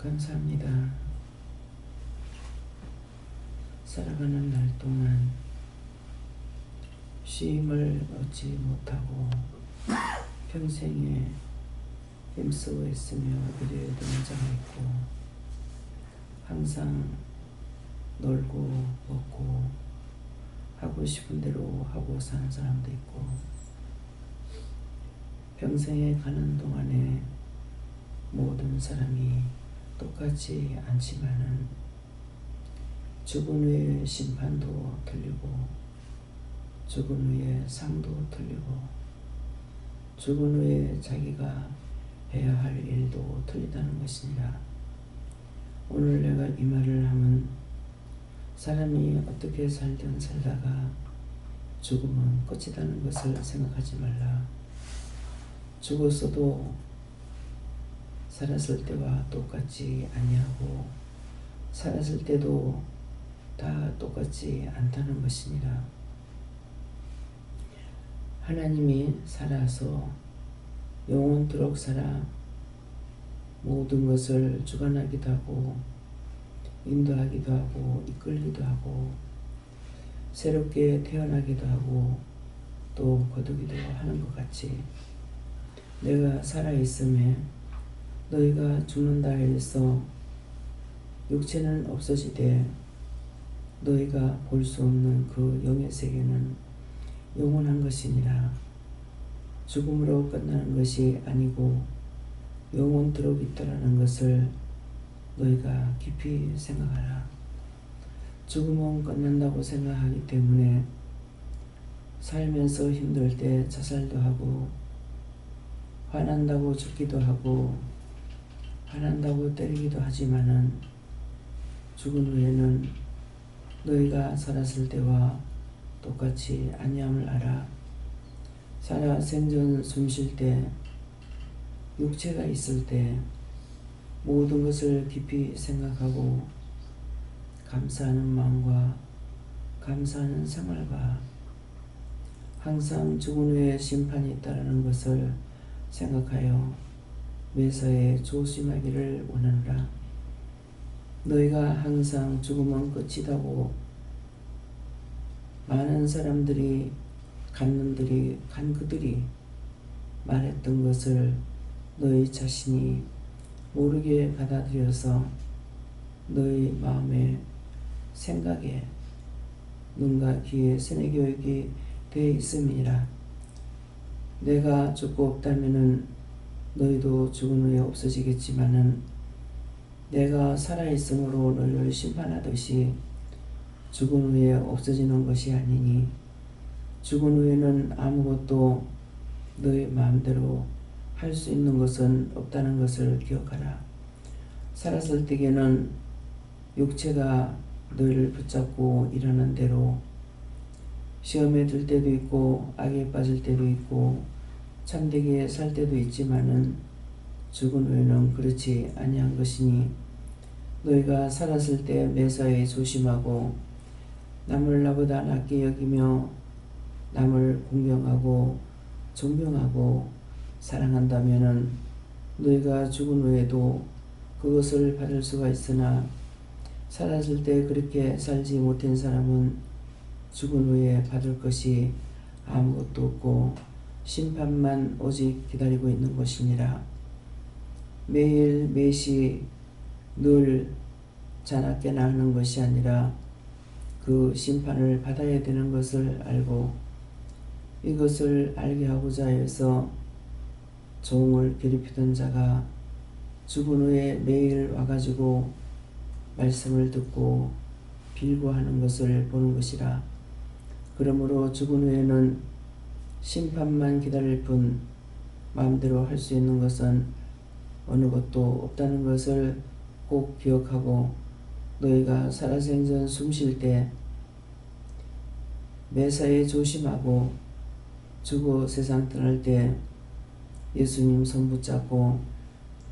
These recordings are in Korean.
감사합니다. 살아가는 날 동안 쉼을 얻지 못하고 평생에 힘쓰고 있으며 의료에 등장하 있고 항상 놀고 먹고 하고 싶은 대로 하고 사는 사람도 있고 평생에 가는 동안에 모든 사람이 똑같지 않지만은 죽은 후에 심판도 틀리고 죽은 후에 상도 틀리고 죽은 후에 자기가 해야 할 일도 틀리다는 것이니라. 오늘 내가 이 말을 하면 사람이 어떻게 살든 살다가 죽음은 끝이라는 것을 생각하지 말라. 죽었어도 살았을 때와 똑같지 아니하고 살았을 때도 다 똑같지 않다는 것이니라. 하나님이 살아서 영원토록 살아 모든 것을 주관하기도 하고 인도하기도 하고 이끌기도 하고 새롭게 태어나기도 하고 또 거두기도 하는 것 같이 내가 살아있음에 너희가 죽는다 해서 육체는 없어지되 너희가 볼 수 없는 그 영의 세계는 영원한 것이니라. 죽음으로 끝나는 것이 아니고 영원토록 있더라는 것을 너희가 깊이 생각하라. 죽음은 끝난다고 생각하기 때문에 살면서 힘들 때 자살도 하고 화난다고 죽기도 하고 화난다고 때리기도 하지만은 죽은 후에는 너희가 살았을 때와 똑같이 아니함을 알아. 살아 생전 숨 쉴 때 육체가 있을 때 모든 것을 깊이 생각하고 감사하는 마음과 감사하는 생활과 항상 죽은 후에 심판이 있다는 것을 생각하여 매사에 조심하기를 원하노라. 너희가 항상 죽음은 끝이다고 많은 사람들이 간 그들이 말했던 것을 너희 자신이 모르게 받아들여서 너희 마음에 생각에 눈과 귀에 세뇌 교육이 되어 있음이니라. 내가 죽고 없다면은 너희도 죽은 후에 없어지겠지만은 내가 살아있음으로 너희를 심판하듯이 죽은 후에 없어지는 것이 아니니 죽은 후에는 아무것도 너희 마음대로 할 수 있는 것은 없다는 것을 기억하라. 살았을 때에는 육체가 너희를 붙잡고 일하는 대로 시험에 들 때도 있고 악에 빠질 때도 있고 참되게 살 때도 있지만은 죽은 후에는 그렇지 아니한 것이니 너희가 살았을 때 매사에 조심하고 남을 나보다 낮게 여기며 남을 공경하고 존경하고 사랑한다면은 너희가 죽은 후에도 그것을 받을 수가 있으나 살았을 때 그렇게 살지 못한 사람은 죽은 후에 받을 것이 아무것도 없고 심판만 오직 기다리고 있는 것이니라. 매일 매시 늘 자나깨나 하는 것이 아니라 그 심판을 받아야 되는 것을 알고 이것을 알게 하고자 해서 종을 괴롭히던 자가 죽은 후에 매일 와가지고 말씀을 듣고 빌고 하는 것을 보는 것이라. 그러므로 죽은 후에는 심판만 기다릴 뿐 마음대로 할 수 있는 것은 어느 것도 없다는 것을 꼭 기억하고 너희가 살아생전 숨 쉴 때 매사에 조심하고 죽어 세상 떠날 때 예수님 손 붙잡고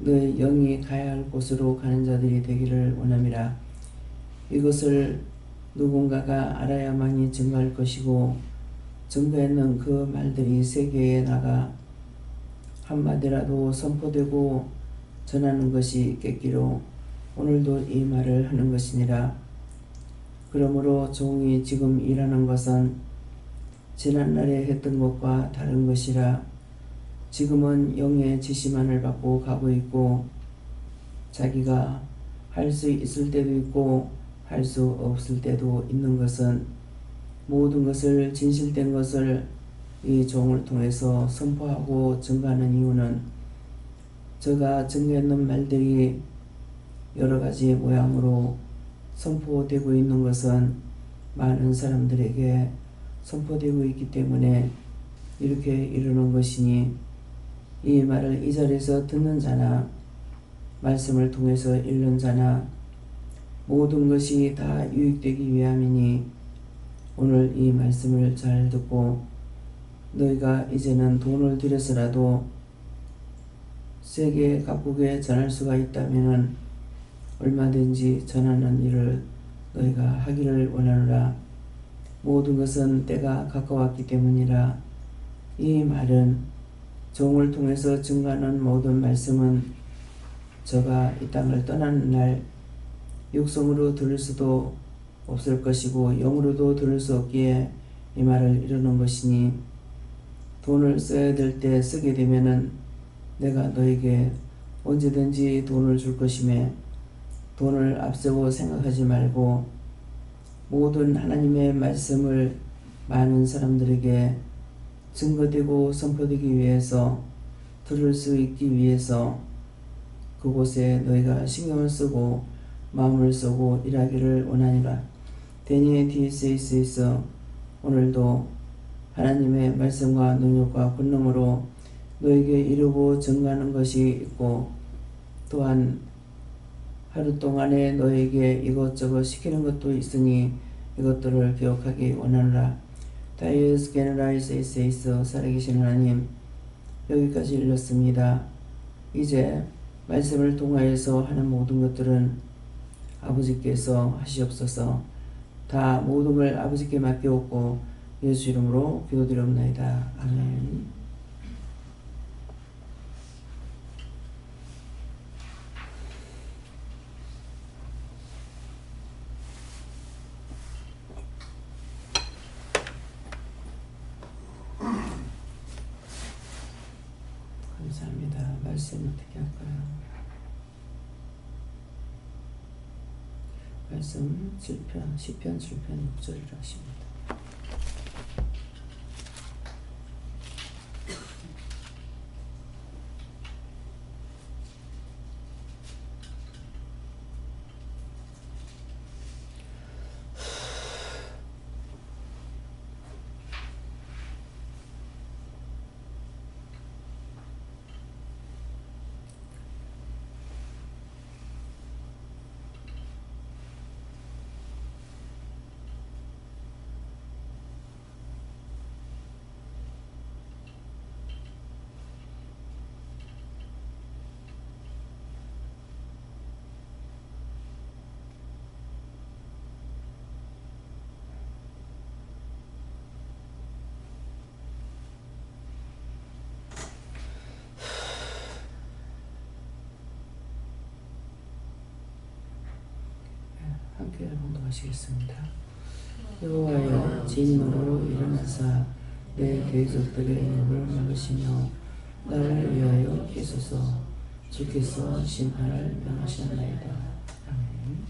너희 영이 가야 할 곳으로 가는 자들이 되기를 원함이라. 이것을 누군가가 알아야만이 증거할 것이고 증거했는 그 말들이 세계에 나가 한마디라도 선포되고 전하는 것이 있겠기로 오늘도 이 말을 하는 것이니라. 그러므로 종이 지금 일하는 것은 지난날에 했던 것과 다른 것이라. 지금은 영의 지시만을 받고 가고 있고 자기가 할 수 있을 때도 있고 할 수 없을 때도 있는 것은 모든 것을 진실된 것을 이 종을 통해서 선포하고 증거하는 이유는 저가 증거했는 말들이 여러 가지 모양으로 선포되고 있는 것은 많은 사람들에게 선포되고 있기 때문에 이렇게 이르는 것이니, 이 말을 이 자리에서 듣는 자나 말씀을 통해서 읽는 자나 모든 것이 다 유익되기 위함이니, 오늘 이 말씀을 잘 듣고 너희가 이제는 돈을 들여서라도 세계 각국에 전할 수가 있다면 얼마든지 전하는 일을 너희가 하기를 원하노라. 모든 것은 때가 가까웠기 때문이라. 이 말은 종을 통해서 증거하는 모든 말씀은 저가 이 땅을 떠나는 날 육성으로 들을 수도 없을 것이고 영으로도 들을 수 없기에 이 말을 이루는 것이니, 돈을 써야 될 때 쓰게 되면은 내가 너에게 언제든지 돈을 줄 것임에 돈을 앞세고 생각하지 말고 모든 하나님의 말씀을 많은 사람들에게 증거되고 선포되기 위해서, 들을 수 있기 위해서 그곳에 너희가 신경을 쓰고 마음을 쓰고 일하기를 원하니라. 데니엘 D. 세이스에서 오늘도 하나님의 말씀과 능력과 권능으로 너에게 이루고 증거하는 것이 있고, 또한 하루 동안에 너에게 이것저것 시키는 것도 있으니 이것들을 기억하기 원하노라. 다이어스 게너라이스 에세이서 살아계신 하나님, 여기까지 읽었습니다. 이제 말씀을 통하여서 하는 모든 것들은 아버지께서 하시옵소서. 다 모든 걸 아버지께 맡겨오고 예수 이름으로 기도드리옵나이다. 아멘. 감사합니다. 말씀 어떻게 할까요? 말씀 7편, 10편 7편 6절이라 하십니다. 함께 봉독하시겠습니다. 여호와여, 진노로 일어나사 내 계적들의 입을 막으시며 나를 위하여 계소서. 주께서 심판을 명하셨나이다. 아멘.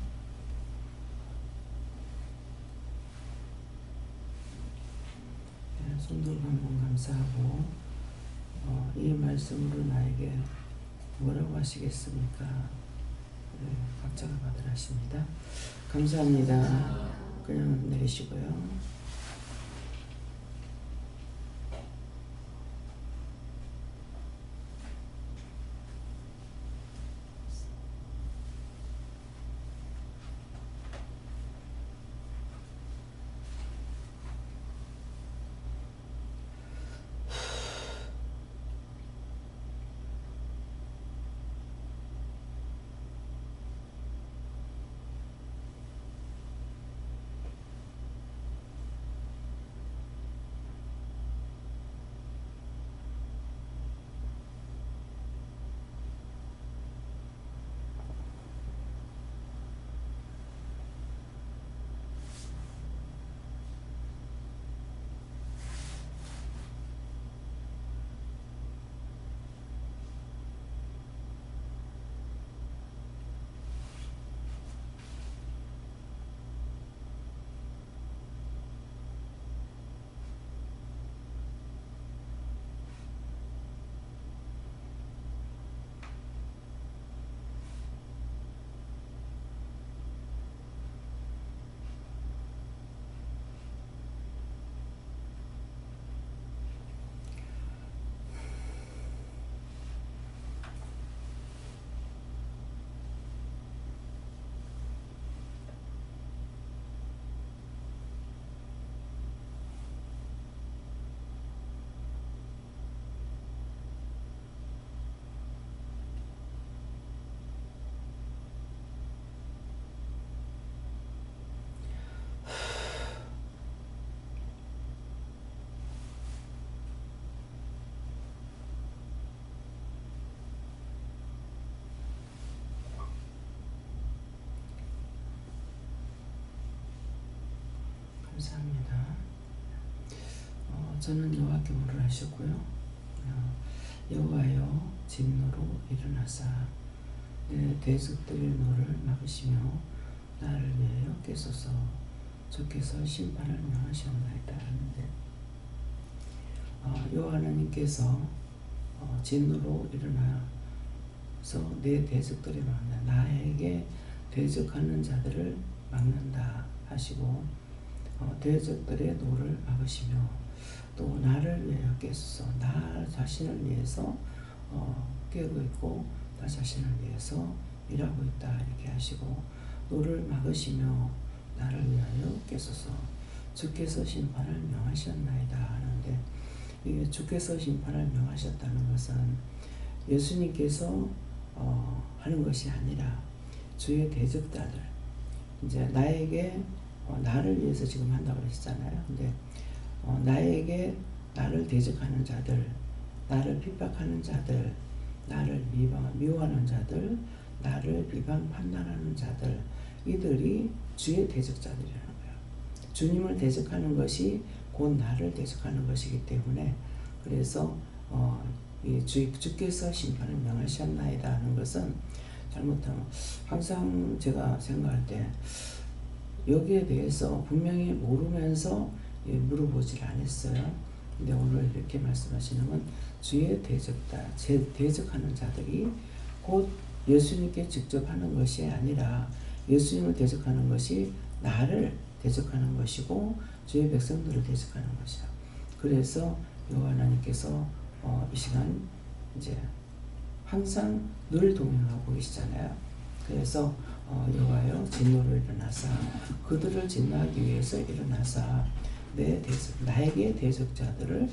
손들고 한번 감사하고, 이 말씀으로 나에게 뭐라고 하시겠습니까? 네, 각자가 받으라 하십니다. 감사합니다. 그냥 내리시고요. 감사합니다. 저는 여호와께 물을 하셨고요. 여호와여 진노로 일어나사 내 대적들의 노를 막으시며 나를 위하여 깨소서. 주께서 심판을 명하셨나이다 하는데 여호와 하나님께서 진노로 일어나서 내 대적들이 막는다. 나에게 대적하는 자들을 막는다 하시고 대적들의 노를 막으시며 또 나를 위하여 깨소서. 나 자신을 위해서 깨고 있고 나 자신을 위해서 일하고 있다 이렇게 하시고 노를 막으시며 나를 위하여 깨소서. 주께서 심판을 명하셨나이다 하는데 이게 주께서 심판을 명하셨다는 것은 예수님께서 하는 것이 아니라 주의 대적자들 이제 나에게 나를 위해서 지금 한다고 그러셨잖아요. 근데 나에게 나를 대적하는 자들, 나를 핍박하는 자들, 나를 미워하는 자들, 나를 비방 판단하는 자들, 이들이 주의 대적자들이라는 거예요. 주님을 대적하는 것이 곧 나를 대적하는 것이기 때문에 그래서 주께서 심판을 명하셨나이다 하는 것은 잘못하면 항상 제가 생각할 때 여기에 대해서 분명히 모르면서 물어보질 않았어요. 근데 오늘 이렇게 말씀하시는 건 주의 대적하는 자들이 곧 예수님께 직접 하는 것이 아니라 예수님을 대적하는 것이 나를 대적하는 것이고 주의 백성들을 대적하는 것이야. 그래서 여호와 하나님께서 이 시간 이제 항상 늘 동행하고 계시잖아요. 그래서 여호와여 진노로 일어나사 그들을 진노하기 위해서 일어나사 나에게 대적자들을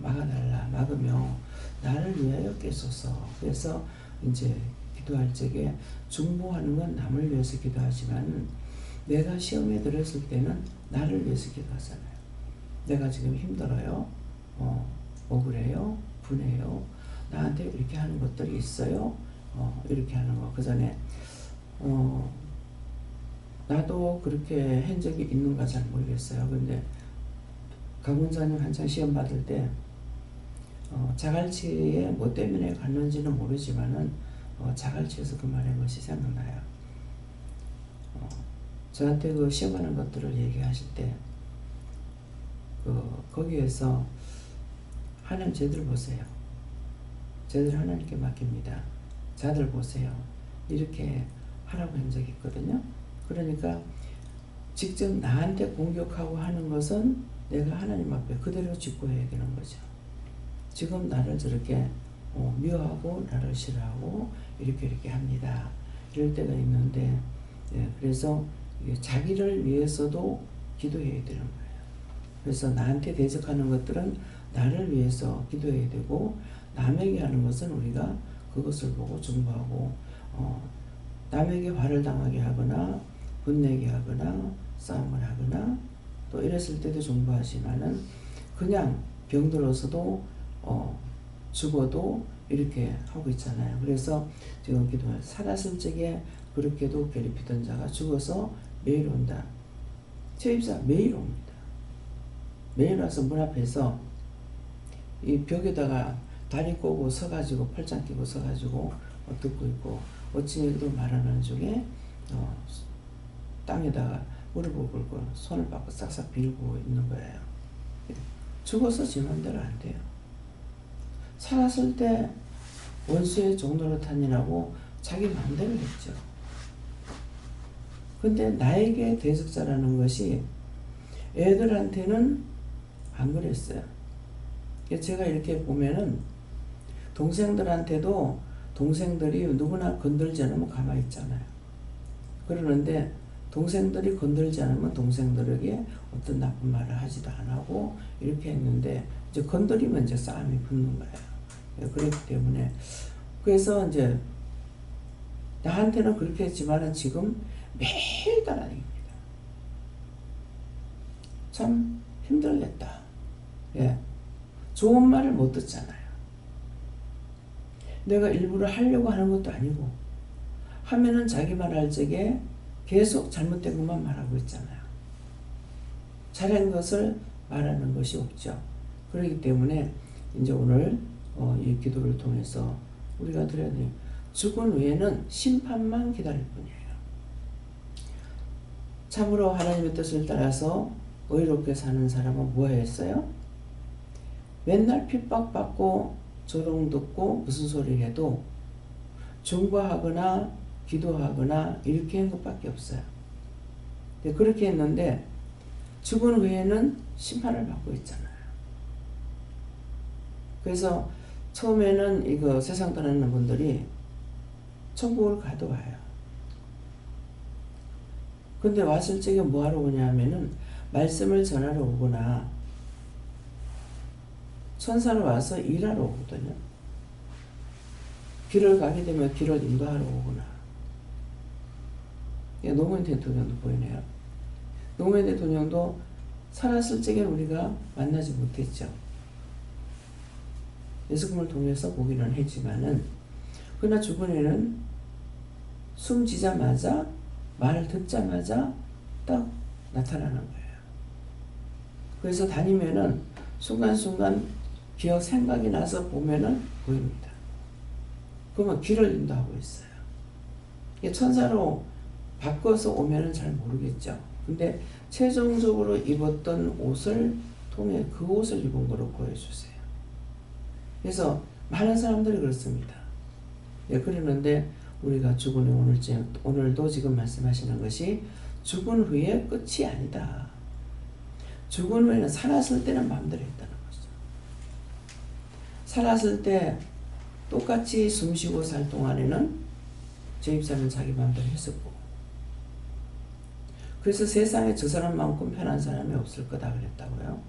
막으며 나를 위하여 깨소서. 그래서 이제 기도할 적에 중보하는 건 남을 위해서 기도하지만 내가 시험에 들었을 때는 나를 위해서 기도하잖아요. 내가 지금 힘들어요. 억울해요. 분해요. 나한테 이렇게 하는 것들이 있어요. 이렇게 하는 거. 그 전에 나도 그렇게 한 적이 있는가 잘 모르겠어요. 근데 강원장님 한창 시험 받을 때 자갈치에 뭐 때문에 갔는지는 모르지만은 자갈치에서 그 말한 것이 생각나요. 저한테 그 시험하는 것들을 얘기하실 때 거기에서 하나님 쟤들 보세요. 쟤들 하나님께 맡깁니다. 자들 보세요. 이렇게 하라고 한 적이 있거든요. 그러니까 직접 나한테 공격하고 하는 것은 내가 하나님 앞에 그대로 직고해야 되는 거죠. 지금 나를 저렇게 미워하고 나를 싫어하고 이렇게 합니다. 이럴 때가 있는데 그래서 자기를 위해서도 기도해야 되는 거예요. 그래서 나한테 대적하는 것들은 나를 위해서 기도해야 되고 남에게 하는 것은 우리가 그것을 보고 중보하고 남에게 화를 당하게 하거나 분내게 하거나 싸움을 하거나 또 이랬을 때도 중보하지만은 그냥 병들어서도 죽어도 이렇게 하고 있잖아요. 그래서 지금 기도할 살았을 적에 그렇게도 괴롭히던 자가 죽어서 매일 온다. 채입사 매일 옵니다. 매일 와서 문 앞에서 이 벽에다가 다리 꼬고 서가지고 팔짱 끼고 서가지고 듣고 있고 어찌도 말하는 중에 땅에다가 무릎을 꿇고 손을 뻗고 싹싹 빌고 있는 거예요. 죽어서 지 맘대로 안 돼요. 살았을 때 원수의 종노릇하니라고 자기 맘대로 했죠. 근데 나에게 대적자라는 것이 애들한테는 안 그랬어요. 제가 이렇게 보면은 동생들한테도 동생들이 누구나 건들지 않으면 가만히 있잖아요. 그러는데 동생들이 건들지 않으면 동생들에게 어떤 나쁜 말을 하지도 안 하고 이렇게 했는데 이제 건드리면 이제 싸움이 붙는 거예요. 그렇기 때문에 그래서 이제 나한테는 그렇게 했지만은 지금 매일 따라다닙니다. 참 힘들겠다. 좋은 말을 못 듣잖아요. 내가 일부러 하려고 하는 것도 아니고 하면은 자기 말할 적에 계속 잘못된 것만 말하고 있잖아요. 잘한 것을 말하는 것이 없죠. 그렇기 때문에 이제 오늘 이 기도를 통해서 우리가 드려야 돼요. 죽은 후에는 심판만 기다릴 뿐이에요. 참으로 하나님의 뜻을 따라서 의롭게 사는 사람은 뭐 했어요? 맨날 핍박받고 조롱 듣고 무슨 소리 해도 중보하거나 기도하거나 이렇게 한 것밖에 없어요. 그렇게 했는데 죽은 후에는 심판을 받고 있잖아요. 그래서 처음에는 이거 세상 떠나는 분들이 천국을 가도 와요. 근데 왔을 적에 뭐하러 오냐 하면은 말씀을 전하러 오거나 천사로 와서 일하러 오거든요. 길을 가게 되면 길을 인도하러 오거나. 노무현 대통령도 보이네요. 노무현 대통령도 살았을 적에 우리가 만나지 못했죠. 예수님을 통해서 보기는 했지만은 그러나 죽은 후에는 숨지자마자 말 듣자마자 딱 나타나는 거예요. 그래서 다니면은 순간순간 기억 생각이 나서 보면은 보입니다. 그러면 길을 인도하고 있어요. 천사로 바꿔서 오면은 잘 모르겠죠. 근데 최종적으로 입었던 옷을 통해 그 옷을 입은 거로 보여주세요. 그래서 많은 사람들이 그렇습니다. 그러는데 우리가 죽은 후 오늘도 지금 말씀하시는 것이 죽은 후에 끝이 아니다. 죽은 후에는 살았을 때는 마음대로 했다는 거죠. 살았을 때 똑같이 숨 쉬고 살 동안에는 제 입사는 자기 마음대로 했었고, 그래서 세상에 저 사람만큼 편한 사람이 없을 거다 그랬다고요.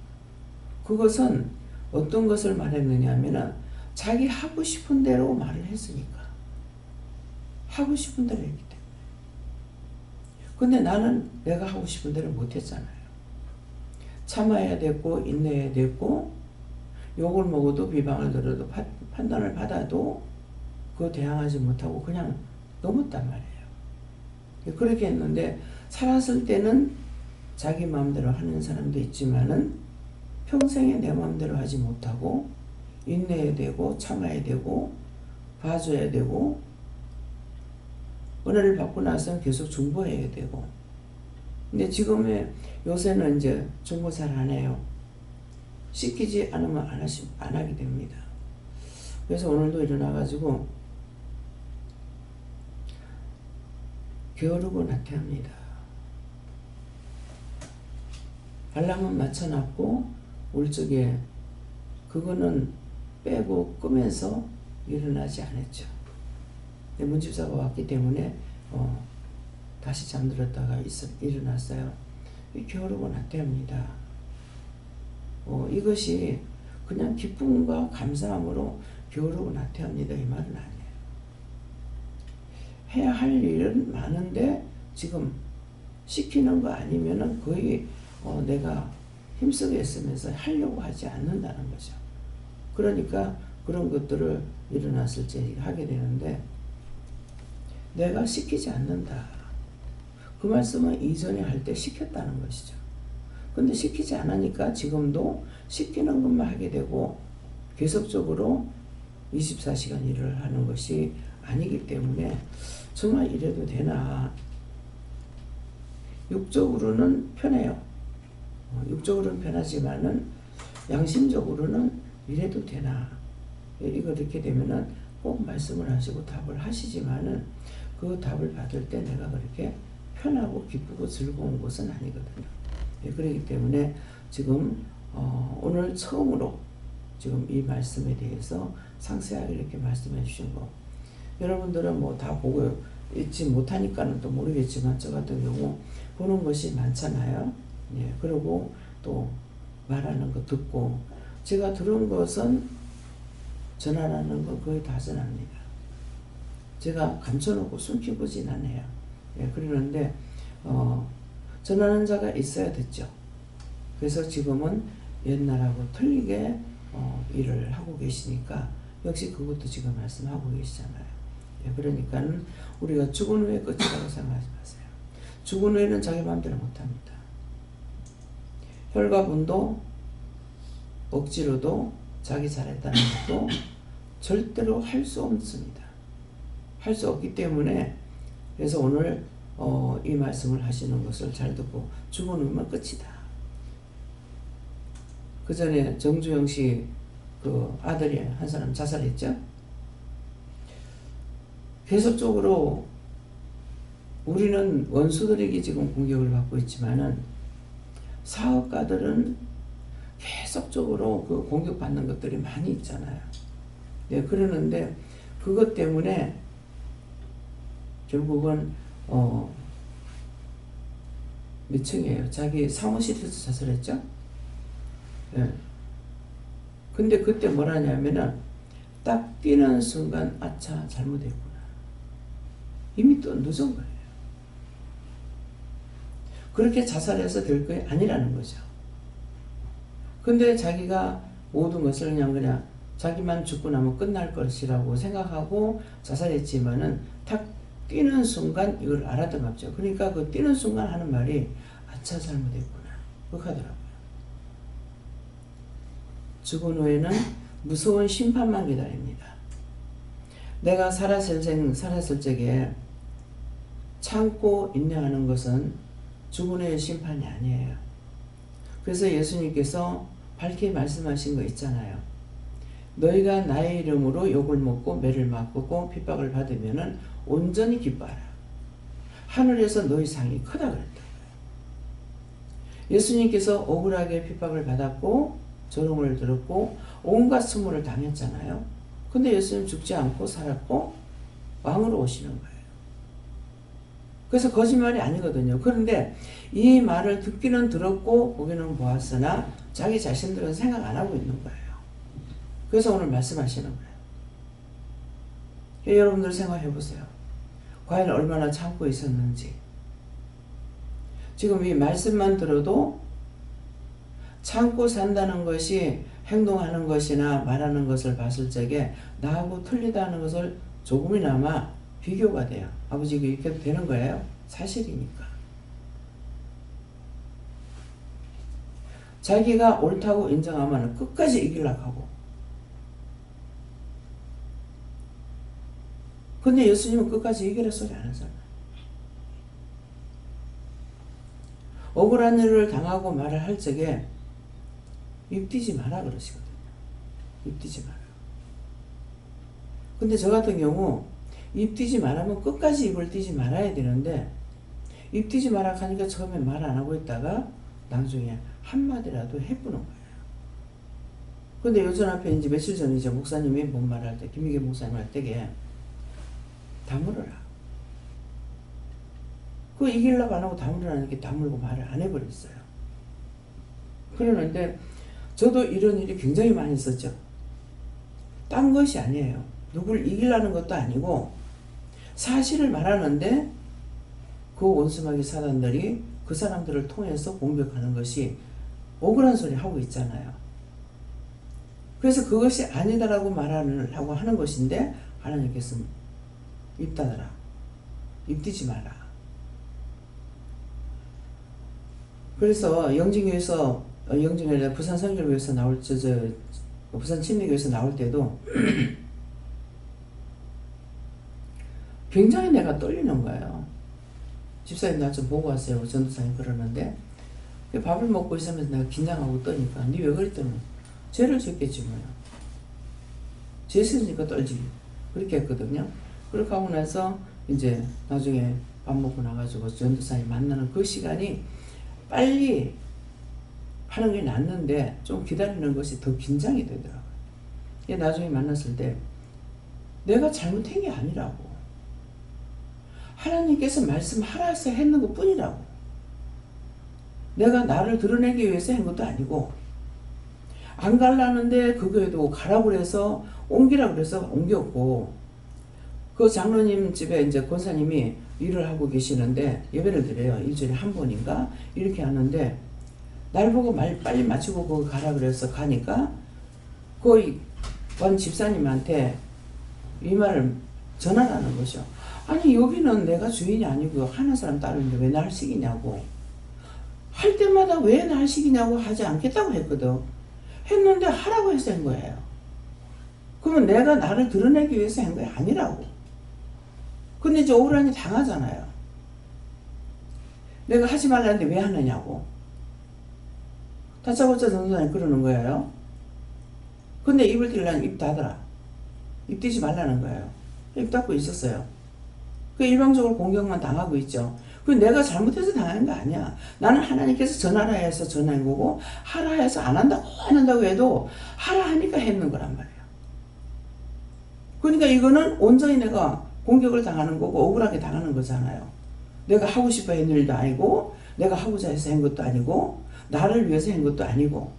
그것은 어떤 것을 말했느냐 하면은 자기 하고 싶은 대로 말을 했으니까. 하고 싶은 대로 했기 때문에. 근데 나는 내가 하고 싶은 대로 못했잖아요. 참아야 됐고 인내해야 됐고 욕을 먹어도 비방을 들어도 판단을 받아도 그거 대항하지 못하고 그냥 넘었단 말이에요. 그렇게 했는데 살았을 때는 자기 마음대로 하는 사람도 있지만은 평생에 내 마음대로 하지 못하고 인내해야 되고 참아야 되고 봐줘야 되고 은혜를 받고 나서는 계속 중보해야 되고. 근데 요새는 이제 중보 잘 안 해요. 시키지 않으면 안 하게 됩니다. 그래서 오늘도 일어나가지고 게으르고 나태합니다. 알람은 맞춰놨고 울적에 그거는 빼고 끄면서 일어나지 않았죠. 문집사가 왔기 때문에 다시 잠들었다가 일어났어요. 게으르고 나태합니다. 이것이 그냥 기쁨과 감사함으로 게으르고 나태합니다 이 말은 아니에요. 해야 할 일은 많은데 지금 시키는 거 아니면은 거의 내가 힘쓰게 했으면서 하려고 하지 않는다는 거죠. 그러니까 그런 것들을 일어났을 때 하게 되는데 내가 시키지 않는다. 그 말씀은 이전에 할 때 시켰다는 것이죠. 근데 시키지 않으니까 지금도 시키는 것만 하게 되고 계속적으로 24시간 일을 하는 것이 아니기 때문에 정말 이래도 되나. 육적으로는 편해요. 육적으로는 편하지만은 양심적으로는 이래도 되나. 이거 이렇게 되면은 꼭 말씀을 하시고 답을 하시지만은 그 답을 받을 때 내가 그렇게 편하고 기쁘고 즐거운 것은 아니거든요. 그렇기 때문에 지금 오늘 처음으로 지금 이 말씀에 대해서 상세하게 이렇게 말씀해 주신 거, 여러분들은 뭐 다 보고 있지 못하니까는 또 모르겠지만 저 같은 경우 보는 것이 많잖아요. 그리고 또 말하는 거 듣고 제가 들은 것은 전하라는 거 거의 다 전합니다. 제가 감춰놓고 숨기고진 않아요. 그러는데 전하는 자가 있어야 됐죠. 그래서 지금은 옛날하고 틀리게 일을 하고 계시니까 역시 그것도 지금 말씀하고 계시잖아요. 그러니까 우리가 죽은 후에 끝이라고 생각하지 마세요. 죽은 후에는 자기 마음대로 못합니다. 혈가분도 억지로도 자기 잘했다는 것도 절대로 할 수 없습니다. 할 수 없기 때문에 그래서 오늘 이 말씀을 하시는 것을 잘 듣고 죽어놓으면 끝이다. 그 전에 정주영 씨 그 아들이 한 사람 자살했죠. 계속적으로 우리는 원수들에게 지금 공격을 받고 있지만은 사업가들은 계속적으로 그 공격받는 것들이 많이 있잖아요. 네, 그러는데 그것 때문에 결국은 몇 층이에요? 자기 사무실에서 자살했죠? 네. 근데 그때 뭐라냐면은 딱 뛰는 순간 아차 잘못했구나. 이미 또 늦은 거예요. 그렇게 자살해서 될 게 아니라는 거죠. 근데 자기가 모든 것을 그냥 자기만 죽고 나면 끝날 것이라고 생각하고 자살했지만은 탁 뛰는 순간 이걸 알았던갑죠. 그러니까 그 뛰는 순간 하는 말이 아차 잘못했구나. 그렇게 하더라고요. 죽은 후에는 무서운 심판만 기다립니다. 내가 살았을 적에 참고 인내하는 것은 죽은 후의 심판이 아니에요. 그래서 예수님께서 밝게 말씀하신 거 있잖아요. 너희가 나의 이름으로 욕을 먹고 매를 맞고 핍박을 받으면은 온전히 기뻐하라. 하늘에서 너희 상이 크다 그랬다고요. 예수님께서 억울하게 핍박을 받았고 조롱을 들었고 온갖 수모를 당했잖아요. 근데 예수님 죽지 않고 살았고 왕으로 오시는 거예요. 그래서 거짓말이 아니거든요. 그런데 이 말을 듣기는 들었고 보기는 보았으나 자기 자신들은 생각 안 하고 있는 거예요. 그래서 오늘 말씀하시는 거예요. 여러분들 생각해 보세요. 과연 얼마나 참고 있었는지. 지금 이 말씀만 들어도 참고 산다는 것이 행동하는 것이나 말하는 것을 봤을 적에 나하고 틀리다는 것을 조금이나마 비교가 돼요. 아버지 이렇게 되는 거예요. 사실이니까. 자기가 옳다고 인정하면 끝까지 이기려고 하고. 근데 예수님은 끝까지 이기라 소리 안 하잖아요. 억울한 일을 당하고 말을 할 적에 입 띄지 마라 그러시거든요. 입 띄지 마라. 근데 저 같은 경우 입 띄지 말하면 끝까지 입을 띄지 말아야 되는데 입 띄지 마라 하니까 처음에 말 안 하고 있다가 나중에 한마디라도 해보는 거예요. 근데 요즘 앞에 이제 며칠 전에 이제 목사님이 뭔 말할 때 김희계 목사님 할 때게 다물어라. 그거 이기려고 안 하고 다물으라는 게 다물고 말을 안 해버렸어요. 그러는데 저도 이런 일이 굉장히 많이 있었죠. 딴 것이 아니에요. 누굴 이기려는 것도 아니고 사실을 말하는데 그 원수마귀 사단들이 그 사람들을 통해서 공격하는 것이 억울한 소리 하고 있잖아요. 그래서 그것이 아니다라고 말하려고 하는 것인데 하나님께서 입 닫아라. 입 띄지 마라. 그래서 영진교에서 부산 선교교에서 나올 부산 침례교에서 나올 때도 굉장히 내가 떨리는 거예요. 집사님 나 좀 보고 왔어요. 전도사님 그러는데 밥을 먹고 있으면서 내가 긴장하고 떠니까 니 왜 그랬더니 죄를 졌겠지 뭐야. 죄였으니까 떨지. 그렇게 했거든요. 그렇게 하고 나서 이제 나중에 밥 먹고 나가지고 전도사님 만나는 그 시간이 빨리 하는 게 낫는데 좀 기다리는 것이 더 긴장이 되더라고요. 나중에 만났을 때 내가 잘못한 게 아니라고. 하나님께서 말씀하라서 했는 것 뿐이라고. 내가 나를 드러내기 위해서 한 것도 아니고 안 갈라는데 그 교회도 가라고 그래서 옮기라고 그래서 옮겼고 그 장로님 집에 이제 권사님이 일을 하고 계시는데 예배를 드려요. 일주일에 한 번인가 이렇게 하는데 날 보고 말 빨리 마치고 거기 가라 그래서 가니까 그 원 집사님한테 이 말을 전하라는 거죠. 아니 여기는 내가 주인이 아니고 하는 사람 따르는데 왜 나를 시키냐고. 할 때마다 왜 날 시키냐고 하지 않겠다고 했거든. 했는데 하라고 해서 한 거예요. 그러면 내가 나를 드러내기 위해서 한 게 아니라고. 근데 이제 억울하니 당하잖아요. 내가 하지 말라는데 왜 하느냐고. 다짜고짜 전도사님 그러는 거예요. 근데 입을 띄려면 입 닫아라. 입 띄지 말라는 거예요. 입 닫고 있었어요. 그 일방적으로 공격만 당하고 있죠. 그 내가 잘못해서 당한 거 아니야. 나는 하나님께서 전하라 해서 전한 거고, 하라 해서 안 한다고 해도 하라 하니까 했는 거란 말이에요. 그러니까 이거는 온전히 내가 공격을 당하는 거고 억울하게 당하는 거잖아요. 내가 하고 싶어 했는 일도 아니고, 내가 하고자 해서 한 것도 아니고, 나를 위해서 한 것도 아니고,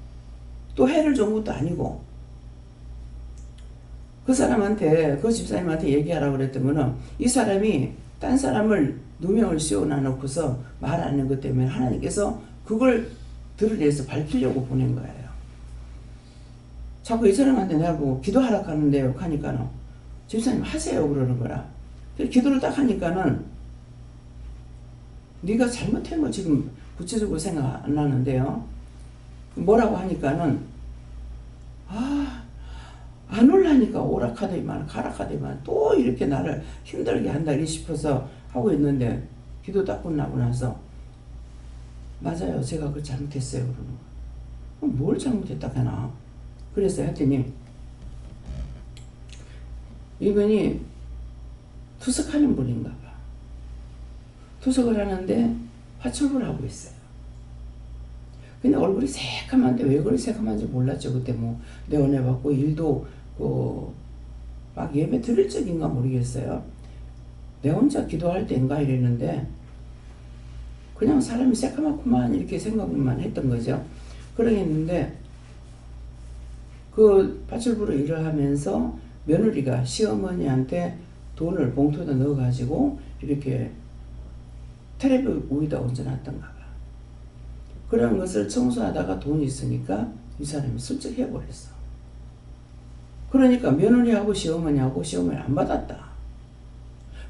또 해를 준 것도 아니고. 그 사람한테, 그 집사님한테 얘기하라고 그랬던 거는, 이 사람이 딴 사람을 누명을 씌워놔 놓고서 말 안 하는 것 때문에 하나님께서 그걸 드러내서 밝히려고 보낸 거예요. 자꾸 이 사람한테 내가 보고 기도하라고 하는데요 하니까는 집사님 하세요 그러는 거라. 기도를 딱 하니까는 네가 잘못한 거 지금 구체적으로 생각 안 나는데요. 뭐라고 하니까는 안 올라니까 오락하더니만 가락하더니만 또 이렇게 나를 힘들게 한다리 싶어서 하고 있는데 기도 딱 끝나고 나서 맞아요 제가 그걸 잘못했어요 그러는 거예요. 그럼 뭘 잘못했다 하나. 그래서 했더니 이분이 투석하는 분인가 봐. 투석을 하는데 화출부를 하고 있어요. 근데 얼굴이 새카만데 왜 그리 새카만지 몰랐죠. 그때 뭐 내 은혜 받고 일도 막 예배 드릴 적인가 모르겠어요. 내 혼자 기도할 때인가 이랬는데 그냥 사람이 새카맣구만 이렇게 생각만 했던 거죠. 그러겠는데 그 파출부로 일을 하면서 며느리가 시어머니한테 돈을 봉투에다 넣어가지고 이렇게 텔레비 위에다 얹어놨던가 봐. 그런 것을 청소하다가 돈이 있으니까 이 사람이 슬쩍 해버렸어. 그러니까 며느리하고 시어머니하고 시어머니 안 받았다.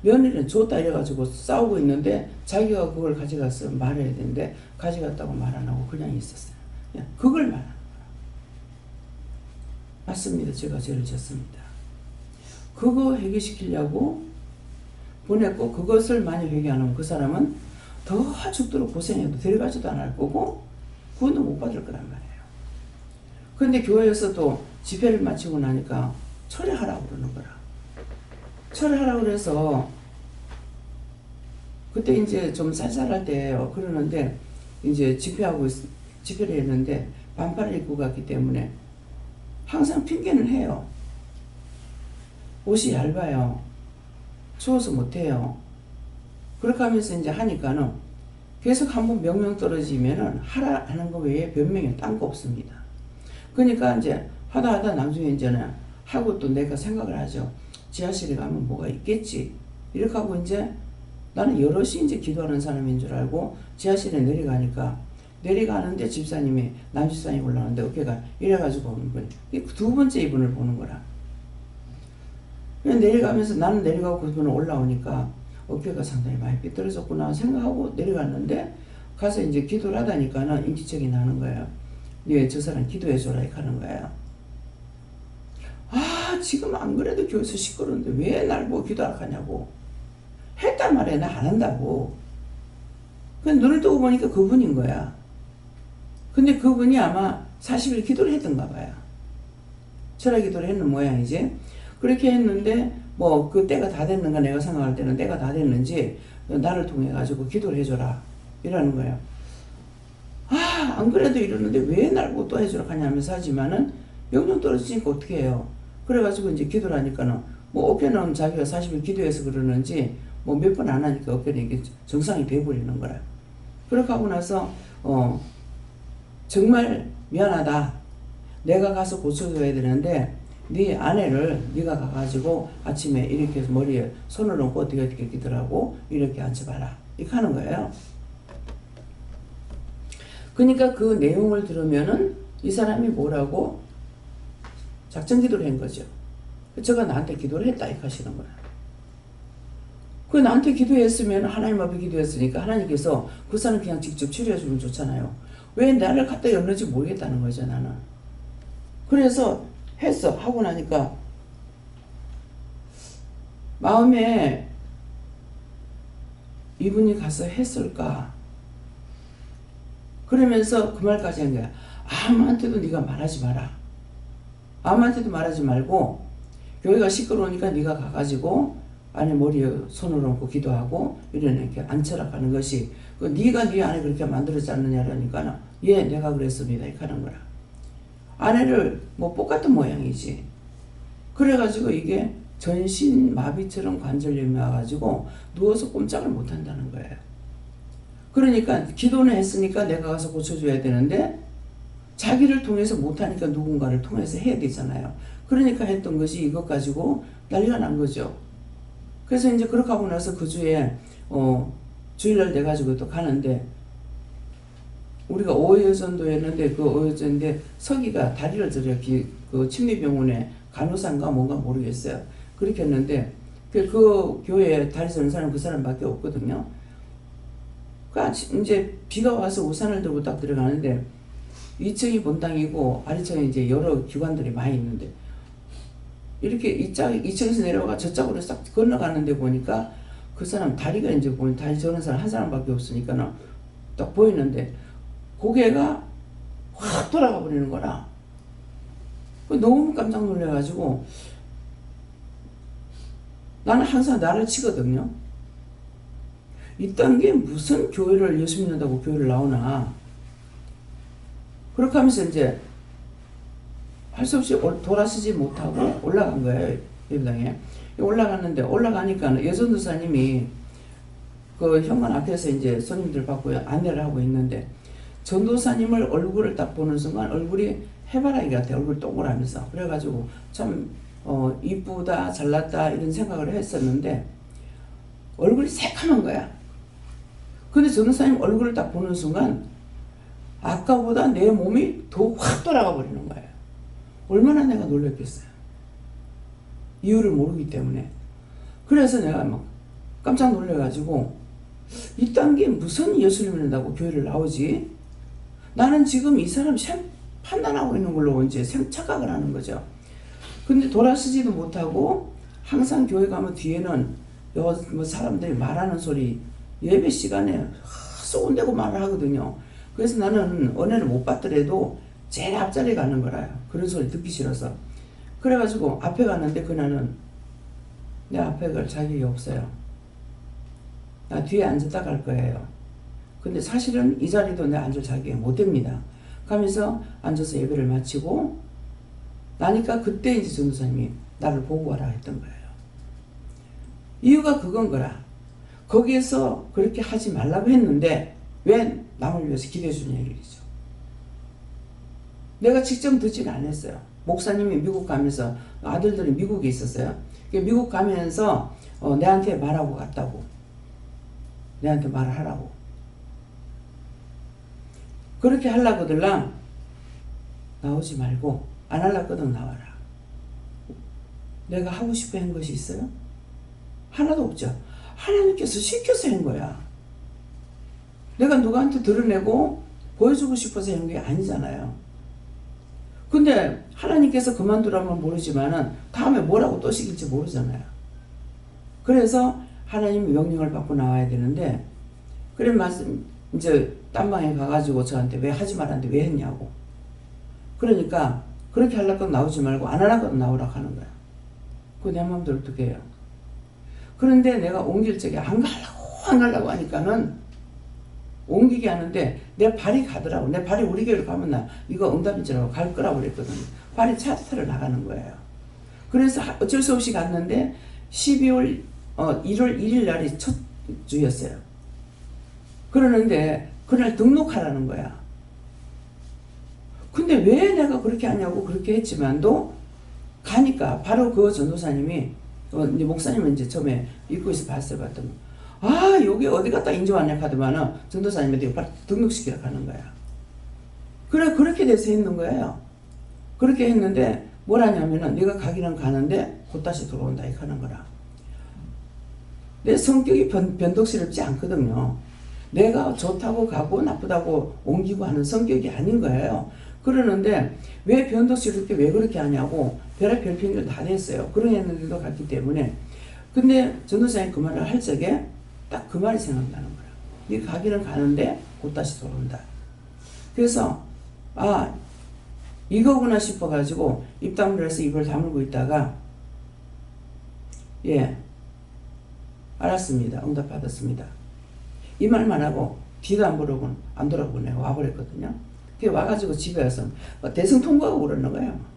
며느리는 줬다 이래가지고 싸우고 있는데 자기가 그걸 가져가서 말해야 되는데 가져갔다고 말 안 하고 그냥 있었어요. 그냥 그걸 말하는 거야. 맞습니다. 제가 죄를 졌습니다. 그거 해결시키려고 보냈고 그것을 많이 회개 안 하면 그 사람은 더 죽도록 고생해도 데려가지도 안 할 거고 구원도 못 받을 거란 말이에요. 그런데 교회에서도 집회를 마치고 나니까 철회하라고 그러는 거라. 철회하라고 그래서 그때 이제 좀 쌀쌀할 때예요. 그러는데 이제 집회를 했는데 반팔을 입고 갔기 때문에 항상 핑계는 해요. 옷이 얇아요. 추워서 못해요. 그렇게 하면서 이제 하니까는 계속 한번 명령 떨어지면은 하라 하는 거 외에 변명이 딴 거 없습니다. 그러니까 이제 하다 나중에 이제는 하고 또 내가 생각을 하죠. 지하실에 가면 뭐가 있겠지. 이렇게 하고 이제 나는 여럿이 이제 기도하는 사람인 줄 알고 지하실에 내려가는데 집사님이 남집사님이 올라오는데 어깨가 이래가지고 오는 거예요. 두 번째 이분을 보는 거라. 내려가면서 나는 내려가고 그분은 올라오니까 어깨가 상당히 많이 삐뚤어졌구나 생각하고 내려갔는데 가서 이제 기도를 하다니까는 인지척이 나는 거예요. 네, 저 사람 기도해줘라 이렇게 하는 거예요. 지금 안 그래도 교회에서 시끄러운데 왜 날 보고 기도하라 하냐고. 했단 말이야. 나 안 한다고. 그냥 눈을 뜨고 보니까 그분인 거야. 근데 그분이 아마 40일 기도를 했던가 봐요. 철학 기도를 했는 모양이지. 그렇게 했는데 뭐 그 때가 다 됐는가 내가 생각할 때는 때가 다 됐는지 나를 통해 가지고 기도를 해줘라 이러는 거예요. 안 그래도 이러는데 왜 날 보고 또 해주라 하냐면서 하지만은 명령 떨어지니까 어떻게 해요. 그래가지고 이제 기도를 하니까는 뭐 어깨는 자기가 40일 기도해서 그러는지 뭐 몇 번 안 하니까 어깨는 이게 정상이 돼버리는 거라. 그렇게 하고 나서 정말 미안하다. 내가 가서 고쳐줘야 되는데 네 아내를 네가 가가지고 아침에 이렇게 해서 머리에 손을 얹고 어떻게 기도하고 이렇게 앉혀봐라. 이렇게 하는 거예요. 그러니까 그 내용을 들으면은 이 사람이 뭐라고 작전 기도를 한 거죠. 저가 나한테 기도를 했다 이렇게 하시는 거야. 그 나한테 기도했으면 하나님 앞에 기도했으니까 하나님께서 그 사람 그냥 직접 치료해주면 좋잖아요. 왜 나를 갖다 였는지 모르겠다는 거죠, 나는. 그래서 했어. 하고 나니까 마음에 이분이 가서 했을까? 그러면서 그 말까지 한 거야. 아무한테도 네가 말하지 마라. 아무한테도 말하지 말고 교회가 시끄러우니까 네가 가가지고 안에 머리에 손을 얹고 기도하고 이렇게 앉혀라 하는 것이 그 네가 네 안에 그렇게 만들었지 않느냐라니까 예 내가 그랬습니다 이렇게 하는 거라. 아내를 뭐 똑같은 모양이지. 그래가지고 이게 전신 마비처럼 관절염이 와가지고 누워서 꼼짝을 못 한다는 거예요. 그러니까 기도는 했으니까 내가 가서 고쳐줘야 되는데 자기를 통해서 못하니까 누군가를 통해서 해야 되잖아요. 그러니까 했던 것이 이것 가지고 난리가 난 거죠. 그래서 이제 그렇게 하고 나서 그 주에 주일날 돼가지고 또 가는데 우리가 오해전도였는데 그 오해전인데 서기가 다리를 저려 그 침례병원에 간호사인가 뭔가 모르겠어요. 그렇게 했는데 그 교회에 다리 저는 사람 그 사람밖에 없거든요. 그 이제 비가 와서 우산을 들고 딱 들어가는데 2층이 본당이고 아래층에 이제 여러 기관들이 많이 있는데 이렇게 2층에서 내려가 저쪽으로 싹 건너가는데 보니까 그 사람 다리가 이제 보니 다리 저는 사람 한 사람밖에 없으니까 딱 보이는데 고개가 확 돌아가 버리는 거라. 너무 깜짝 놀래가지고 나는 항상 나를 치거든요. 이딴 게 무슨 교회를 예수 믿는다고 교회를 나오나. 그렇게 하면서 이제 할 수 없이 돌아서지 못하고 올라간 거예요. 예배당에. 올라갔는데 올라가니까 여전도사님이 그 현관 앞에서 이제 손님들 받고 안내를 하고 있는데 전도사님을 얼굴을 딱 보는 순간 얼굴이 해바라기 같아. 얼굴 동그라면서. 그래가지고 참 이쁘다 잘났다 이런 생각을 했었는데 얼굴이 새카만 거야. 근데 전도사님 얼굴을 딱 보는 순간 아까보다 내 몸이 더 확 돌아가 버리는 거예요. 얼마나 내가 놀랐겠어요. 이유를 모르기 때문에. 그래서 내가 막 깜짝 놀래가지고 이딴 게 무슨 예수를 믿는다고 교회를 나오지? 나는 지금 이 사람 판단하고 있는 걸로 이제 착각을 하는 거죠. 근데 돌아서지도 못하고 항상 교회 가면 뒤에는 뭐 사람들이 말하는 소리 예배 시간에 쏘은대고 말을 하거든요. 그래서 나는 은혜를 못 받더라도 제일 앞자리에 가는 거라요. 그런 소리 듣기 싫어서. 그래가지고 앞에 갔는데 그날은 내 앞에 갈 자격이 없어요. 나 뒤에 앉았다 갈 거예요. 근데 사실은 이 자리도 내 앉을 자격이 못 됩니다. 가면서 앉아서 예배를 마치고 나니까 그때 이제 전도사님이 나를 보고 가라 했던 거예요. 이유가 그건 거라. 거기에서 그렇게 하지 말라고 했는데 왜 남을 위해서 기도해 주냐 얘기죠. 내가 직접 듣지는 않았어요. 목사님이 미국 가면서 아들들이 미국에 있었어요. 미국 가면서 내한테 말하고 갔다고. 내한테 말을 하라고. 그렇게 하려거들랑 나오지 말고 안 하려거든 나와라. 내가 하고 싶어 한 것이 있어요? 하나도 없죠. 하나님께서 시켜서 한 거야. 내가 누구한테 드러내고 보여주고 싶어서 한 게 아니잖아요. 근데 하나님께서 그만두라면 모르지만은 다음에 뭐라고 또 시킬지 모르잖아요. 그래서 하나님 명령을 받고 나와야 되는데 그래 말씀 이제 딴 방에 가가지고 저한테 왜 하지 말았는데 왜 했냐고. 그러니까 그렇게 하려고 나오지 말고 안 하려고 나오라고 하는 거야. 그 내 마음대로 어떻게 해요. 그런데 내가 옮길 적에 안 가려고 하니까는 옮기게 하는데 내 발이 가더라고. 내 발이 우리 교회로 가면 나 이거 응답인 줄 알고 갈 거라고 그랬거든. 발이 차트를 나가는 거예요. 그래서 어쩔 수 없이 갔는데 12월 1월 1일 날이 첫 주였어요. 그러는데 그날 등록하라는 거야. 근데 왜 내가 그렇게 하냐고 그렇게 했지만도 가니까 바로 그 전도사님이 이제 목사님은 이제 처음에 입구에서 봤더니 여기 어디 갔다 인제 왔냐 하더만은 전도사님한테 바로 등록시키러 가는 거야. 그래 그렇게 돼서 했는 거예요. 그렇게 했는데 뭐라냐면은 네가 가기는 가는데 곧 다시 돌아온다 이렇게 하는 거라. 내 성격이 변덕스럽지 않거든요. 내가 좋다고 가고 나쁘다고 옮기고 하는 성격이 아닌 거예요. 그러는데 왜 변덕스럽게 왜 그렇게 하냐고 별의별 핑계를 다 냈어요. 그런 애들도 갔기 때문에. 근데 전도사님 그 말을 할 적에 딱 그 말이 생각나는 거예요. 네 가기는 가는데 곧 다시 돌아온다. 그래서 아 이거구나 싶어가지고 입 다물어 해서 입을 다물고 있다가 예 알았습니다. 응답 받았습니다. 이 말만 하고 뒤도 안 보려고 안 돌아보고 내가 와버렸거든요. 그게 와가지고 집에 와서 대성통곡하고 그러는 거예요.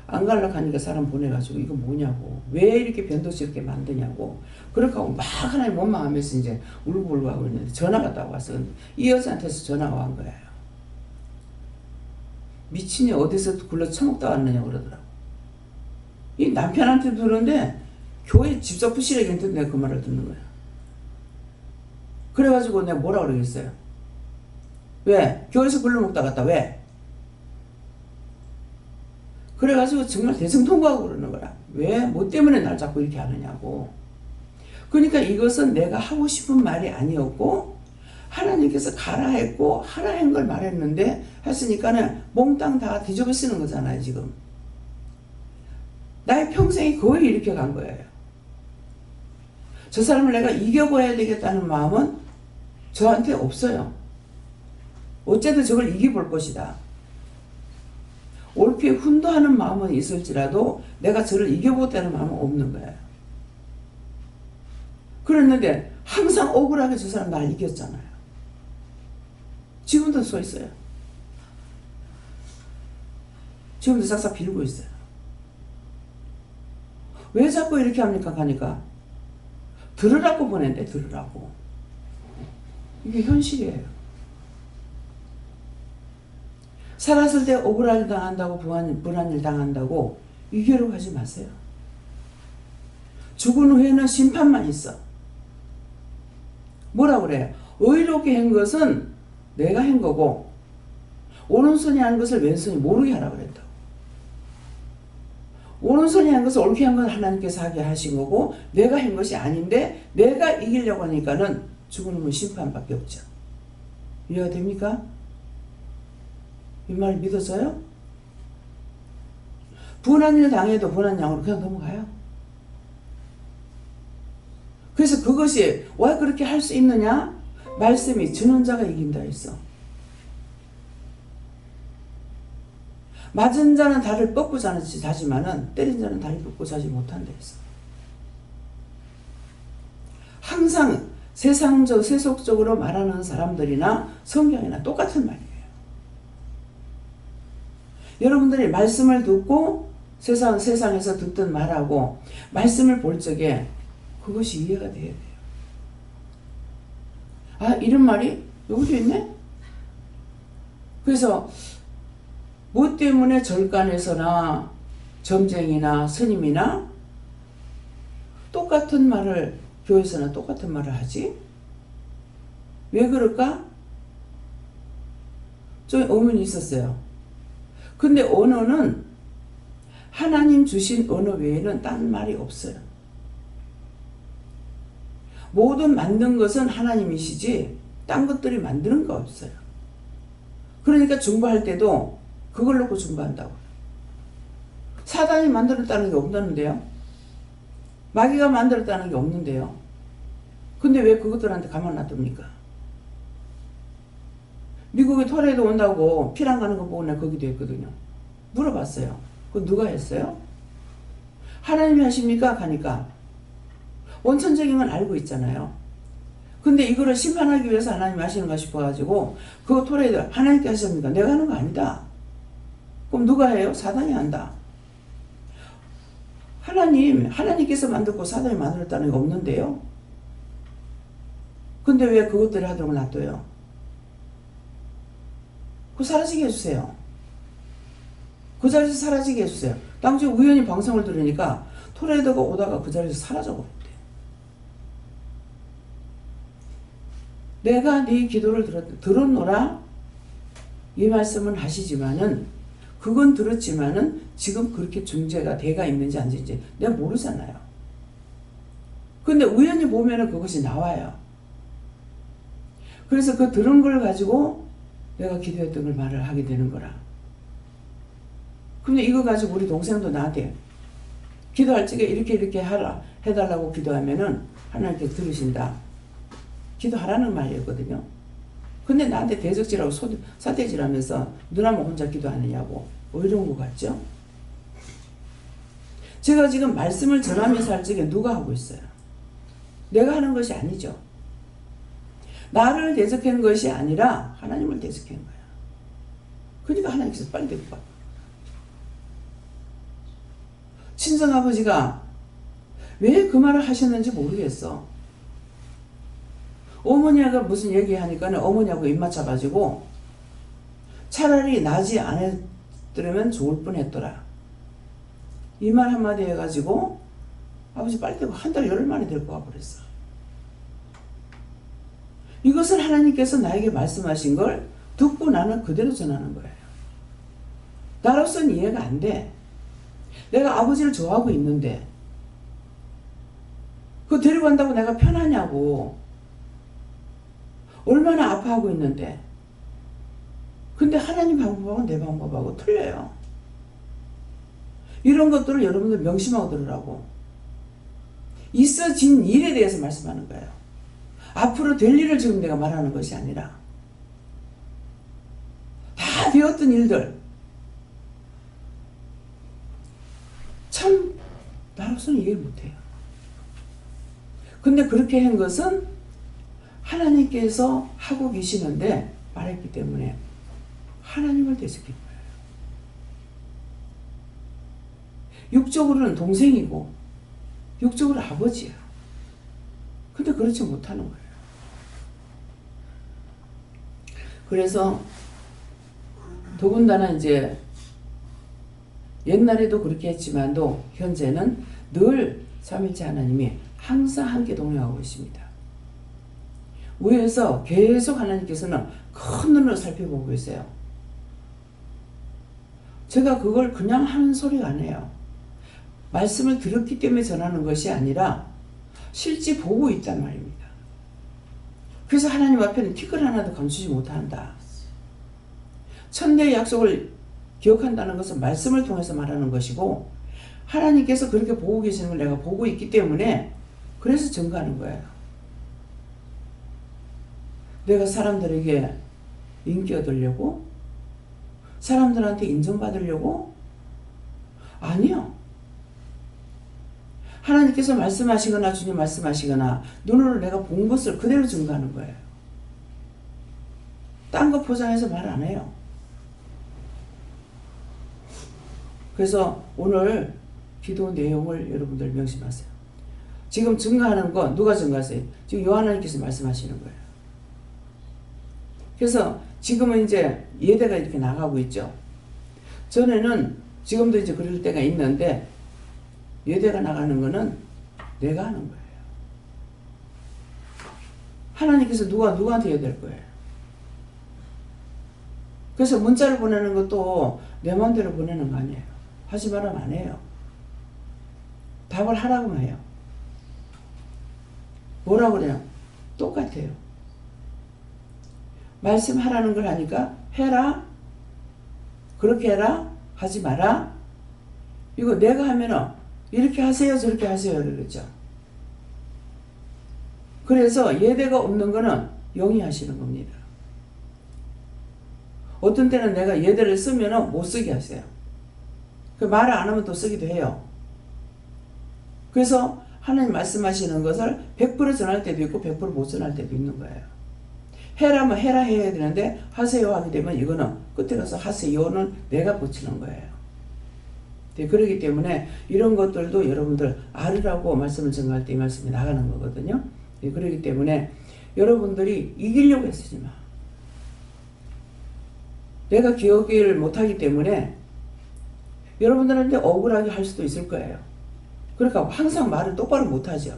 안 가려고 하니까 사람 보내가지고 이거 뭐냐고 왜 이렇게 변덕스럽게 만드냐고 그렇게 하고 막 하나님 원망하면서 이제 울고불고 하고 있는데 전화가 딱 와서 이 여자한테서 전화가 온 거예요. 미친이 어디서 굴러 처먹다 왔느냐 그러더라고. 이 남편한테 들었는데 교회 집사 부실에게 내가 그 말을 듣는 거야. 그래가지고 내가 뭐라 그러겠어요? 왜? 교회에서 굴러먹다 갔다 왜? 그래가지고 정말 대성통곡하고 그러는 거라. 왜? 뭐 때문에 날 자꾸 이렇게 하느냐고. 그러니까 이것은 내가 하고 싶은 말이 아니었고 하나님께서 가라 했고 하라 한 걸 말했는데 했으니까는 몽땅 다 뒤집어 쓰는 거잖아요 지금. 나의 평생이 거의 이렇게 간 거예요. 저 사람을 내가 이겨봐야 되겠다는 마음은 저한테 없어요. 어쨌든 저걸 이겨볼 것이다. 옳게 훈도하는 마음은 있을지라도 내가 저를 이겨보겠다는 마음은 없는 거예요. 그랬는데 항상 억울하게 저 사람 날 이겼잖아요. 지금도 서 있어요. 지금도 싹싹 빌고 있어요. 왜 자꾸 이렇게 합니까? 가니까 들으라고 보낸대. 들으라고. 이게 현실이에요. 살았을 때 억울한 일 당한다고 불안 일 당한다고 이겨로 가지 마세요. 죽은 후에는 심판만 있어. 뭐라 그래? 의롭게 한 것은 내가 한 거고 오른손이 한 것을 왼손이 모르게 하라 그랬다고. 오른손이 한 것을 옳게 한 건 하나님께서 하게 하신 거고 내가 한 것이 아닌데 내가 이기려고 하니까는 죽은 놈은 심판밖에 없죠. 이해가 됩니까? 이 말 믿어져요? 분한 일 당해도 분한 양으로 그냥 넘어가요. 그래서 그것이 왜 그렇게 할 수 있느냐? 말씀이 주는 자가 이긴다 했어. 맞은 자는 다리를 뻗고 자지만은 때린 자는 다리 뻗고 자지 못한다 했어. 항상 세속적으로 말하는 사람들이나 성경이나 똑같은 말이에요. 여러분들이 말씀을 듣고 세상에서 듣던 말하고 말씀을 볼 적에 그것이 이해가 돼야 돼요. 아, 이런 말이 여기도 있네? 그래서 뭐 때문에 절간에서나 점쟁이나 스님이나 똑같은 말을 교회에서나 똑같은 말을 하지? 왜 그럴까? 좀 의문이 있었어요. 근데 언어는 하나님 주신 언어 외에는 딴 말이 없어요. 모든 만든 것은 하나님이시지 딴 것들이 만드는 거 없어요. 그러니까 중보할 때도 그걸 놓고 중보한다고. 사단이 만들었다는 게 없다는데요. 마귀가 만들었다는 게 없는데요. 근데 왜 그것들한테 가만 놔둡니까? 미국에 토레이도 온다고 피난 가는 거 보고 내가 거기도 했거든요. 물어봤어요. 그거 누가 했어요? 하나님이 하십니까? 가니까 원천적인 건 알고 있잖아요. 근데 이거를 심판하기 위해서 하나님이 하시는가 싶어가지고 그거 토레이도 하나님께 하십니까? 내가 하는 거 아니다. 그럼 누가 해요? 사단이 한다. 하나님께서 만들고 사단이 만들었다는 게 없는데요. 근데 왜 그것들을 하도록 놔둬요? 그거 사라지게 해주세요. 그 자리에서 사라지게 해주세요. 당시 우연히 방송을 들으니까 토레이도가 오다가 그 자리에서 사라져버렸대. 내가 네 기도를 들었노라 이 말씀은 하시지만은 그건 들었지만은 지금 그렇게 중재가 돼가 있는지 안 되는지 내가 모르잖아요. 근데 우연히 보면은 그것이 나와요. 그래서 그 들은 걸 가지고 내가 기도했던 걸 말을 하게 되는 거라. 근데 이거 가지고 우리 동생도 나한테 기도할 적에 이렇게 하라 해달라고 기도하면은 하나님께서 들으신다. 기도하라는 말이었거든요. 근데 나한테 대적질하고 사대질하면서 누나만 혼자 기도하느냐고 이런 거 같죠? 제가 지금 말씀을 전하면서 할 적에 누가 하고 있어요? 내가 하는 것이 아니죠. 나를 대적한 것이 아니라 하나님을 대적한 거야. 그러니까 하나님께서 빨리 데리고 가. 친정아버지가 왜 그 말을 하셨는지 모르겠어. 어머니가 무슨 얘기하니까 어머니하고 입맞춰가지고 차라리 나지 않았더라면 좋을 뻔했더라. 이 말 한마디 해가지고 아버지 빨리 데리고 한 달 열흘 만에 데리고 와버렸어. 이것을 하나님께서 나에게 말씀하신 걸 듣고 나는 그대로 전하는 거예요. 나로서는 이해가 안 돼. 내가 아버지를 좋아하고 있는데 그거 데리고 간다고 내가 편하냐고. 얼마나 아파하고 있는데. 근데 하나님 방법하고 내 방법하고 틀려요. 이런 것들을 여러분들 명심하고 들으라고. 있어진 일에 대해서 말씀하는 거예요. 앞으로 될 일을 지금 내가 말하는 것이 아니라 다 되었던 일들. 참 나로서는 이해를 못해요. 근데 그렇게 한 것은 하나님께서 하고 계시는데 말했기 때문에 하나님을 대적한 거예요. 육적으로는 동생이고 육적으로 아버지야. 근데 그렇지 못하는 거예요. 그래서 더군다나 이제 옛날에도 그렇게 했지만도 현재는 늘 삼위일체 하나님이 항상 함께 동행하고 있습니다. 위에서 계속 하나님께서는 큰 눈으로 살펴보고 있어요. 제가 그걸 그냥 하는 소리가 아니에요. 말씀을 들었기 때문에 전하는 것이 아니라 실제 보고 있단 말입니다. 그래서 하나님 앞에는 티끌 하나도 감추지 못한다. 천대의 약속을 기억한다는 것은 말씀을 통해서 말하는 것이고 하나님께서 그렇게 보고 계시는 걸 내가 보고 있기 때문에 그래서 증거하는 거예요. 내가 사람들에게 인기 얻으려고? 사람들한테 인정받으려고? 아니요. 하나님께서 말씀하시거나 주님 말씀하시거나 눈으로 내가 본 것을 그대로 증거하는 거예요. 딴 거 포장해서 말 안 해요. 그래서 오늘 기도 내용을 여러분들 명심하세요. 지금 증거하는 거 누가 증거하세요? 지금 요한하나님께서 말씀하시는 거예요. 그래서 지금은 이제 예대가 이렇게 나가고 있죠. 전에는 지금도 이제 그럴 때가 있는데 예대가 나가는 거는 내가 하는 거예요. 하나님께서 누구한테 해야 될 거예요. 그래서 문자를 보내는 것도 내 마음대로 보내는 거 아니에요. 하지 말라면 안 해요. 답을 하라고만 해요. 뭐라고 그래요? 똑같아요. 말씀하라는 걸 하니까 해라, 그렇게 해라, 하지 마라. 이거 내가 하면은 이렇게 하세요, 저렇게 하세요 그러죠. 그래서 예대가 없는 거는 영이 하시는 겁니다. 어떤 때는 내가 예대를 쓰면은 못 쓰게 하세요. 그 말을 안 하면 또 쓰기도 해요. 그래서 하나님 말씀하시는 것을 100% 전할 때도 있고 100% 못 전할 때도 있는 거예요. 해라면 해라 해야 되는데 하세요 하게 되면 이거는 끝에 가서 하세요는 내가 붙이는 거예요. 네, 그렇기 때문에 이런 것들도 여러분들 알으라고 말씀을 전할 때 이 말씀이 나가는 거거든요. 네, 그렇기 때문에 여러분들이 이기려고 애쓰지 마. 내가 기억을 못하기 때문에 여러분들한테 억울하게 할 수도 있을 거예요. 그러니까 항상 말을 똑바로 못하죠.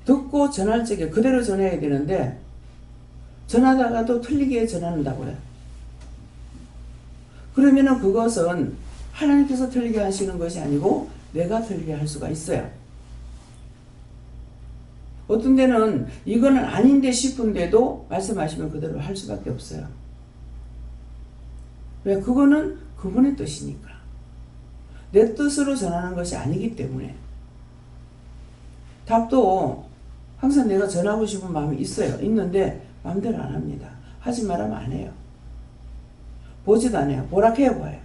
듣고 전할 적에 그대로 전해야 되는데 전하다가도 틀리게 전한다고 해요. 그러면은 그것은 하나님께서 틀리게 하시는 것이 아니고 내가 틀리게 할 수가 있어요. 어떤 데는 이거는 아닌데 싶은데도 말씀하시면 그대로 할 수밖에 없어요. 왜? 그거는 그분의 뜻이니까. 내 뜻으로 전하는 것이 아니기 때문에. 답도 항상 내가 전하고 싶은 마음이 있어요. 있는데 마음대로 안 합니다. 하지 말라면 안 해요. 보지도 않아요. 보락해요 봐요.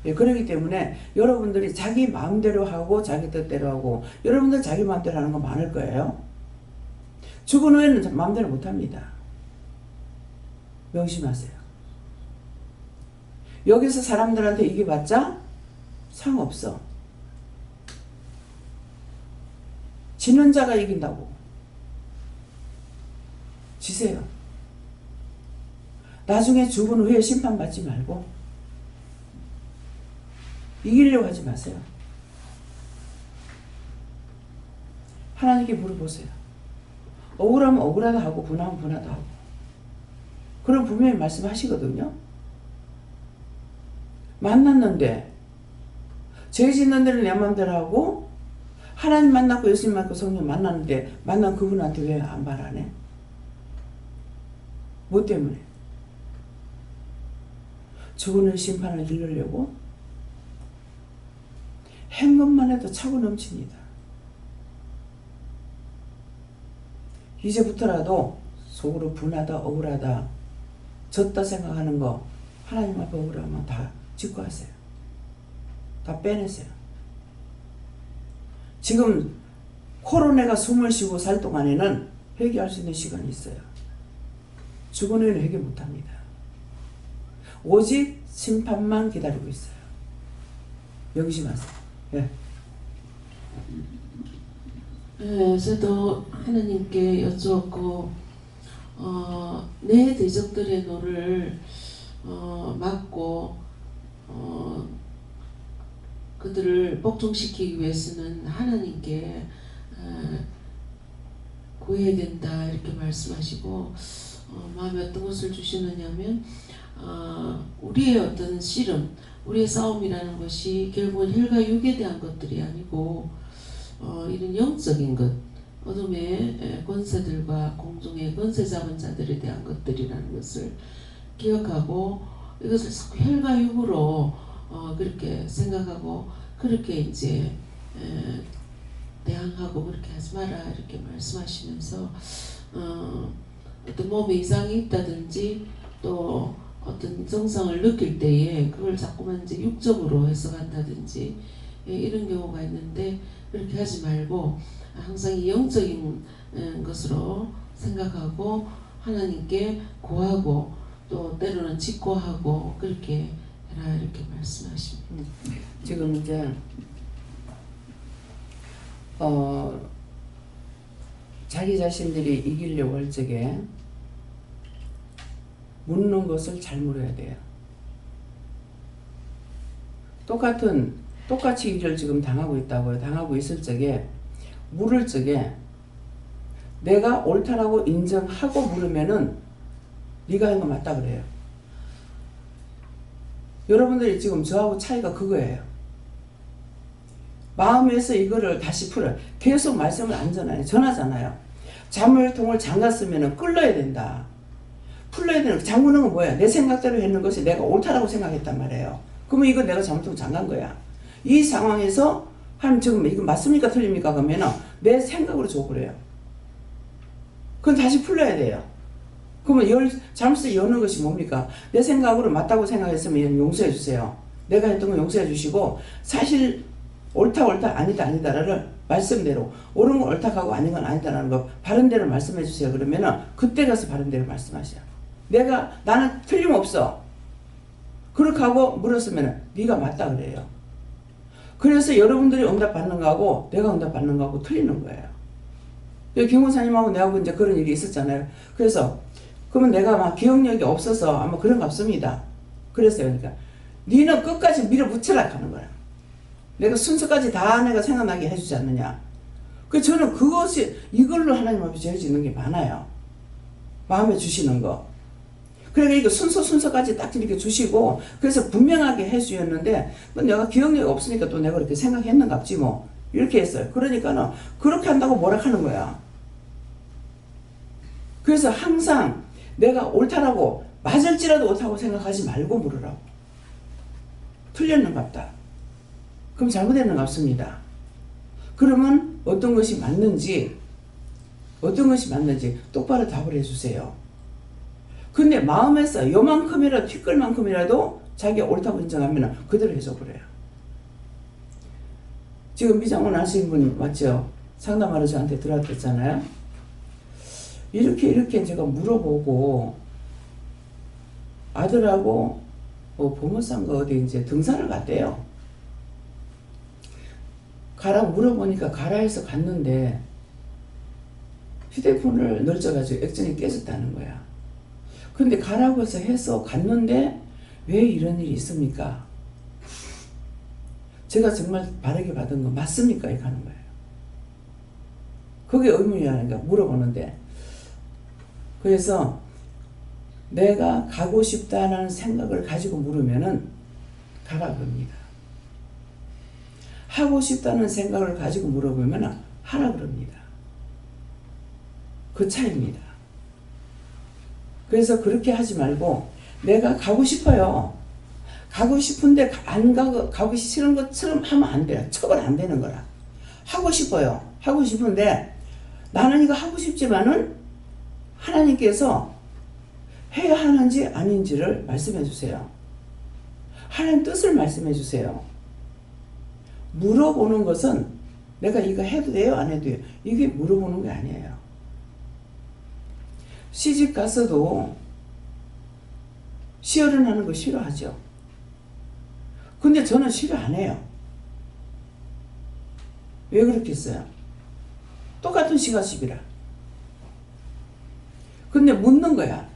예, 그렇기 때문에 여러분들이 자기 마음대로 하고 자기 뜻대로 하고, 여러분들 자기 마음대로 하는 거 많을 거예요. 죽은 후에는 마음대로 못합니다. 명심하세요. 여기서 사람들한테 이겨봤자 상관없어. 지는 자가 이긴다고. 지세요. 나중에 죽은 후에 심판받지 말고 이기려고 하지 마세요. 하나님께 물어보세요. 억울하면 억울하다 하고 분하면 분하다 하고. 그럼 분명히 말씀하시거든요. 만났는데 죄 짓는 데는 내 마음대로 하고, 하나님 만났고 예수님 만났고 성령 만났는데 만난 그분한테 왜 안 말 안 해? 뭐 때문에? 죽은 후 심판을 이루려고? 행것만 해도 차고 넘칩니다. 이제부터라도 속으로 분하다, 억울하다, 졌다 생각하는 거 하나님 앞에 억울하면 다 짓고 하세요. 다 빼내세요. 지금 코로나가 숨을 쉬고 살 동안에는 회개할 수 있는 시간이 있어요. 죽은 후에는 회개 못합니다. 오직 심판만 기다리고 있어요. 명심하세요. 예. 저도 하나님께 여쭈었고, 내 대적들의 노를 막고 그들을 복종시키기 위해서는 하나님께 구해야 된다 이렇게 말씀하시고, 마음에 어떤 것을 주시느냐면, 우리의 어떤 씨름, 우리의 싸움이라는 것이 결국은 혈과 육에 대한 것들이 아니고 이런 영적인 것, 어둠의 권세들과 공중의 권세 잡은 자들에 대한 것들이라는 것을 기억하고, 이것을 혈과 육으로 그렇게 생각하고 그렇게 이제 대항하고 그렇게 하지 마라 이렇게 말씀하시면서, 어떤 몸에 이상이 있다든지 또 어떤 정상을 느낄 때에 그걸 자꾸만 이제 육적으로 해석한다든지 이런 경우가 있는데, 그렇게 하지 말고 항상 이 영적인 것으로 생각하고 하나님께 구하고 또 때로는 직고하고 그렇게 해라 이렇게 말씀하십니다. 지금 이제 자기 자신들이 이기려고 할 적에 묻는 것을 잘 물어야 돼요. 똑같이 일을 지금 당하고 있다고요. 당하고 있을 적에 물을 적에 내가 옳다라고 인정하고 물으면은 네가 한 거 맞다 그래요. 여러분들이 지금 저하고 차이가 그거예요. 마음에서 이거를 다시 풀어요. 계속 말씀을 안 전하잖아요. 자물통을 잠갔으면 끌어야 된다. 풀어야 되는, 잠그는 건 뭐야? 내 생각대로 했는 것이 내가 옳다라고 생각했단 말이에요. 그러면 이거 내가 자물통 잠간 거야. 이 상황에서 하나님 지금 이거 맞습니까 틀립니까? 그러면 내 생각으로 줘버려요. 그건 다시 풀어야 돼요. 그러면 잘못을 여는 것이 뭡니까? 내 생각으로 맞다고 생각했으면 용서해 주세요. 내가 했던 건 용서해 주시고, 사실 옳다 아니다를 말씀대로, 옳은 건 옳다 하고 아닌 건 아니다라는 거 바른 대로 말씀해 주세요. 그러면은 그때 가서 바른 대로 말씀하셔. 나는 틀림없어. 그렇게 하고 물었으면 네가 맞다 그래요. 그래서 여러분들이 응답 받는 거하고 내가 응답 받는 거하고 틀리는 거예요. 김원사님하고 내하고 이제 그런 일이 있었잖아요. 그래서 그러면 내가 막 기억력이 없어서 아마 그런 거 없습니다. 그랬어요. 그러니까 니는 끝까지 밀어붙여라 하는 거야. 내가 순서까지 다 내가 생각나게 해주지 않느냐. 그래서 저는 이걸로 하나님 앞에 죄 짓는 게 많아요. 마음에 주시는 거. 그러니까 이거 순서까지 딱 이렇게 주시고, 그래서 분명하게 해주셨는데, 내가 기억력이 없으니까 또 내가 그렇게 생각했는가 보지 뭐. 이렇게 했어요. 그러니까는 그렇게 한다고 뭐라 하는 거야. 그래서 항상 내가 옳다라고 맞을지라도 옳다고 생각하지 말고 물으라고. 틀렸는갑다. 그럼 잘못했는갑습니다. 그러면 어떤 것이 맞는지 똑바로 답을 해주세요. 근데 마음에서 요만큼이라도 티끌만큼이라도 자기가 옳다고 인정하면 그대로 해줘버려요. 지금 미장원 하신 분 맞죠? 상담하러 저한테 들어왔댔잖아요. 이렇게 제가 물어보고 아들하고 보모상가 어디 이제 등산을 갔대요. 가라고 물어보니까 가라 해서 갔는데 휴대폰을 널쳐가지고 액정이 깨졌다는 거야. 근데 가라고 해서 갔는데 왜 이런 일이 있습니까? 제가 정말 바르게 받은 거 맞습니까? 이렇게 하는 거예요. 그게 의문이라니까 물어보는데. 그래서 내가 가고 싶다는 생각을 가지고 물으면은 가라 그럽니다. 하고 싶다는 생각을 가지고 물어보면 하라 그럽니다. 그 차이입니다. 그래서 그렇게 하지 말고 내가 가고 싶어요. 가고 싶은데 안 가기 싫은 것처럼 하면 안 돼요. 척은 안 되는 거라. 하고 싶어요. 하고 싶은데 나는 이거 하고 싶지만은 하나님께서 해야 하는지 아닌지를 말씀해 주세요. 하나님 뜻을 말씀해 주세요. 물어보는 것은 내가 이거 해도 돼요? 안 해도 돼요? 이게 물어보는 게 아니에요. 시집 가서도 시어른하는 거 싫어하죠. 근데 저는 싫어 안 해요. 왜 그렇겠어요? 똑같은 시가십이라. 근데 묻는 거야.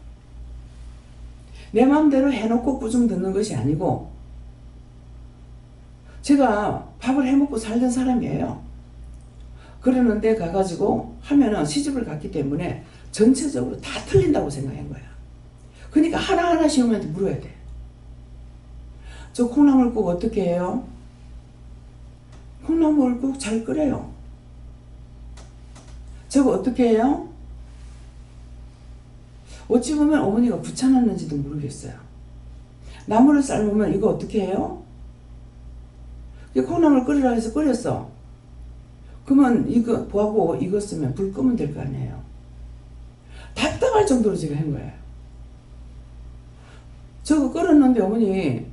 내 마음대로 해놓고 꾸중 듣는 것이 아니고 제가 밥을 해먹고 살던 사람이에요. 그러는데 가가지고 하면은 시집을 갔기 때문에 전체적으로 다 틀린다고 생각한 거야. 그러니까 하나하나 시험한테 물어야 돼. 저 콩나물국 어떻게 해요? 콩나물국 잘 끓여요. 저거 어떻게 해요? 어찌 보면 어머니가 붙여놨는지도 모르겠어요. 나물을 삶으면 이거 어떻게 해요? 콩나물 끓이라 해서 끓였어. 그러면 이거 보하고 익었으면 불 끄면 될 거 아니에요. 답답할 정도로 제가 한 거예요. 저거 끓였는데 어머니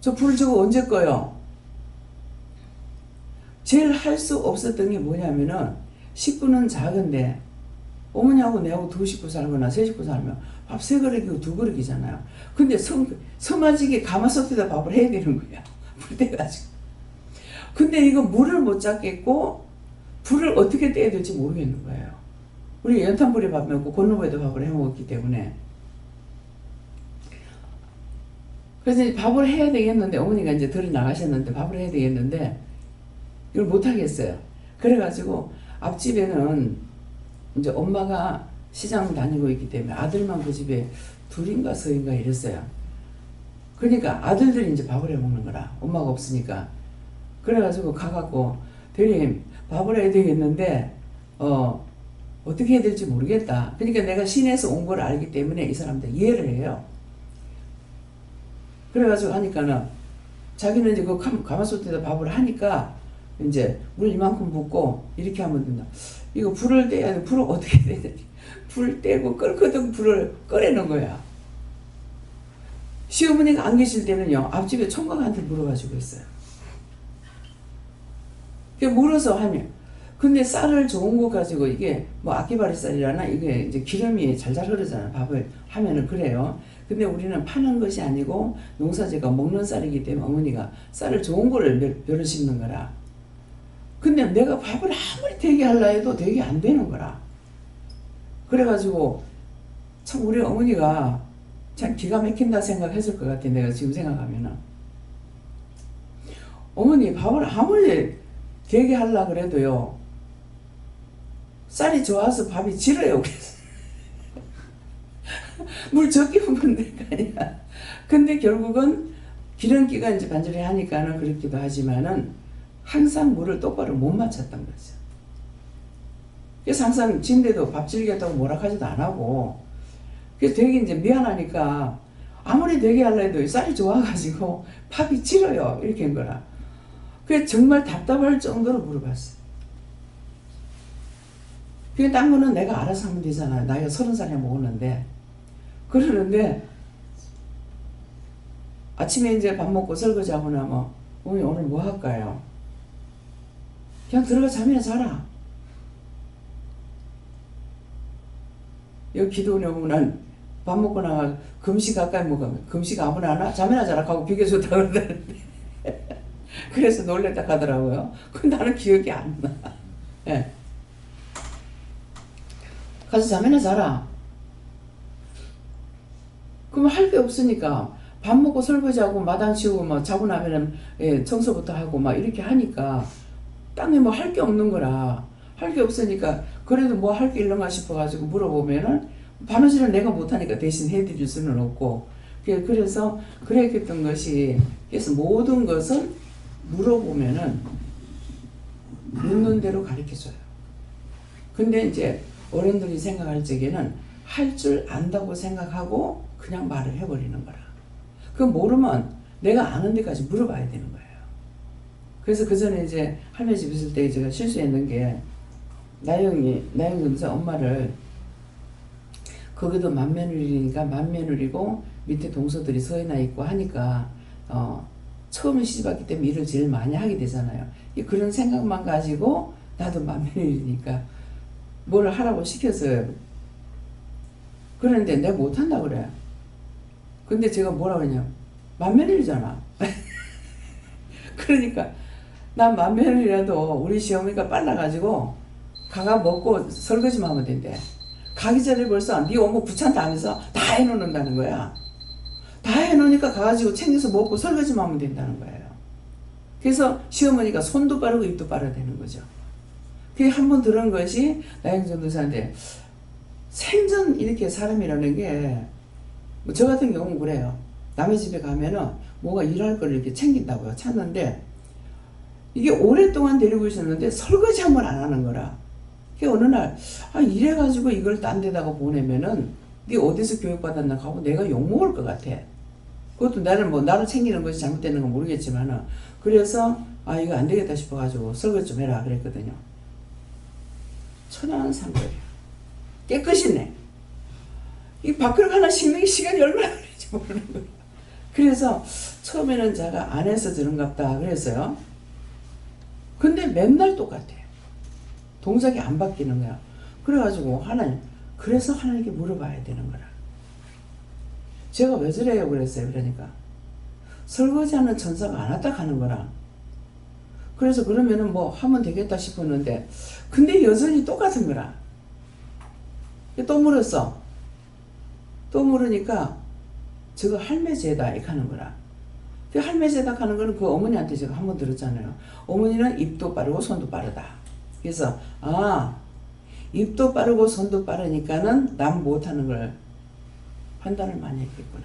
저 불 저거 언제 꺼요? 제일 할 수 없었던 게 뭐냐면은 식구는 작은데 어머니하고 내하고 두 식구 살거나 세 식구 살면 밥 세 그릇이고 두 그릇이잖아요. 근데 서마지게 가마솥에다 밥을 해야 되는 거야. 불 떼가지고. 근데 이거 물을 못 잡겠고 불을 어떻게 떼야 될지 모르겠는 거예요. 우리 연탄불에 밥 먹고 건너부에도 밥을 해 먹었기 때문에. 그래서 이제 밥을 해야 되겠는데 어머니가 이제 들어 나가셨는데 밥을 해야 되겠는데 이걸 못 하겠어요. 그래가지고 앞집에는 이제 엄마가 시장 다니고 있기 때문에 아들만 그 집에 둘인가 서인가 이랬어요. 그러니까 아들들이 이제 밥을 해 먹는 거라. 엄마가 없으니까. 그래가지고 가갖고 대리님 밥을 해야 되겠는데 어떻게 해야 될지 모르겠다. 그러니까 내가 시내에서 온 걸 알기 때문에 이 사람들 이해를 해요. 그래가지고 하니까는 자기는 이제 그 가마솥에다 밥을 하니까 이제 물 이만큼 붓고 이렇게 하면 된다. 이거 불을 떼야 돼. 불을 어떻게 해야 되지? 불 떼고 끓거든 불을 꺼내는 거야. 시어머니가 안 계실 때는요 앞집에 총각한테 물어가지고 있어요. 물어서 하면 근데 쌀을 좋은 거 가지고 이게 뭐 아끼바리 쌀이라나 이게 이제 기름이 잘잘 흐르잖아. 밥을 하면은 그래요. 근데 우리는 파는 것이 아니고 농사지가 먹는 쌀이기 때문에 어머니가 쌀을 좋은 거를 벼를 심는 거라. 근데 내가 밥을 아무리 되게 하려 해도 되게 안 되는 거라. 그래가지고 참 우리 어머니가 참 기가 막힌다 생각했을 것 같아. 내가 지금 생각하면은 어머니 밥을 아무리 되게 하려 그래도요 쌀이 좋아서 밥이 질어요. 그래서 물 적게 부으면 될 거 아니야. 근데 결국은 기름기가 이제 반절이 하니까는 그렇기도 하지만은 항상 물을 똑바로 못 맞췄던 거죠. 그래서 항상 진대도 밥 질겠다고 뭐라 하지도 안 하고, 그래서 되게 이제 미안하니까 아무리 되게 하려 해도 쌀이 좋아가지고 밥이 질어요. 이렇게 한 거라. 그래서 정말 답답할 정도로 물어봤어요. 그게 딴 거는 내가 알아서 하면 되잖아요. 나이가 30살이나 먹었는데. 그러는데 아침에 이제 밥 먹고 설거지하고 나면 어머니 오늘 뭐 할까요? 그냥 들어가 잠이나 자라. 여기 기도원에 오면 난 밥 먹고 나가 금식 가까이 먹으면 금식 아무나 하나? 잠이나 자라 하고 비켜줬다 그러는데 그래서 놀랬다 하더라고요. 근데 나는 기억이 안 나. 예. 가서 잠이나 자라. 그러면 할 게 없으니까 밥 먹고 설거지하고 마당 치우고 막 자고 나면은 예, 청소부터 하고 막 이렇게 하니까 땅에 뭐 할 게 없는 거라. 할 게 없으니까 그래도 뭐 할 게 있는가 싶어가지고 물어보면은 바느질은 내가 못하니까 대신 해드릴 수는 없고, 그래서 그랬던 것이, 그래서 모든 것은 물어보면은 묻는 대로 가르쳐줘요. 근데 이제 어른들이 생각할 적에는 할 줄 안다고 생각하고 그냥 말을 해버리는 거라. 그 모르면 내가 아는 데까지 물어봐야 되는 거예요. 그래서 그 전에 이제 할머니 집 있을 때 제가 실수했는 게, 나영 검사 엄마를, 거기도 맏며느리니까 맏며느리고 밑에 동서들이 서해나 있고 하니까 처음에 시집왔기 때문에 일을 제일 많이 하게 되잖아요. 그런 생각만 가지고 나도 맏며느리니까 뭘 하라고 시켰어요. 그런데 내가 못한다 그래. 근데 제가 뭐라고 했냐, 맏며느리잖아. 그러니까 난 맏며느리라도 우리 시어머니가 빨라가지고 가가 먹고 설거지만 하면 된대. 가기 전에 벌써 네 어묵 부찬다 하면서 다 해놓는다는 거야. 다 해놓으니까 가가지고 챙겨서 먹고 설거지만 하면 된다는 거예요. 그래서 시어머니가 손도 빠르고 입도 빠르야 되는 거죠. 그게 한 번 들은 것이 나영 전도사인데, 생전 이렇게 사람이라는 게, 뭐 저 같은 경우는 그래요. 남의 집에 가면은 뭐가 일할 걸 이렇게 챙긴다고요. 찾는데 이게 오랫동안 데리고 있었는데 설거지 한 번 안 하는 거라. 어느 날 이래가지고 이걸 딴 데다가 보내면은 네 어디서 교육받았나 하고 내가 욕먹을 것 같아. 그것도 나를 챙기는 것이 잘못되는 건 모르겠지만은, 그래서 이거 안 되겠다 싶어가지고 설거지 좀 해라 그랬거든요. 천하는 상거리야. 깨끗이 내. 이 밥그릇 하나 씻는 게 시간이 얼마나 걸릴지 모르는 거야. 그래서 처음에는 제가 안 해서 저런갑다 그랬어요. 근데 맨날 똑같아. 동작이 안 바뀌는 거야. 그래가지고 그래서 하나님께 물어봐야 되는 거라. 제가 왜 저래요 그랬어요. 그러니까 설거지하는 천사가 안 왔다 하는 거라. 그래서 그러면은 뭐 하면 되겠다 싶었는데, 근데 여전히 똑같은 거라. 또 물었어. 또 물으니까 저거 할매제다 이렇게 하는 거라. 그 할매제다 하는 거는 그 어머니한테 제가 한번 들었잖아요. 어머니는 입도 빠르고 손도 빠르다. 그래서 입도 빠르고 손도 빠르니까는 남 못하는 걸 판단을 많이 했겠구나.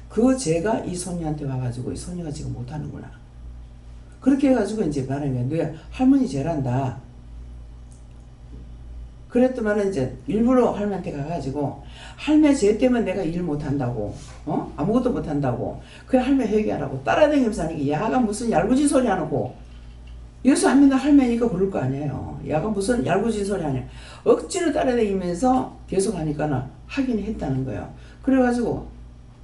그 제가 이 손녀한테 와가지고 이 손녀가 지금 못하는구나. 그렇게 해가지고 이제 말하는 거야. 너 할머니 제란다. 그랬더만 이제 일부러 할머니한테 가가지고 할매 제 때문에 내가 일 못한다고, 아무것도 못한다고, 그래 할매 회개하라고 따라다니면서 하니까 야가 무슨 얄궂은 소리 안 하고, 여기서 안 믿는 할매니까 그럴 거 아니에요. 야가 무슨 얄궂은 소리 아니야. 억지로 따라다니면서 계속 하니까 하긴 했다는 거예요. 그래가지고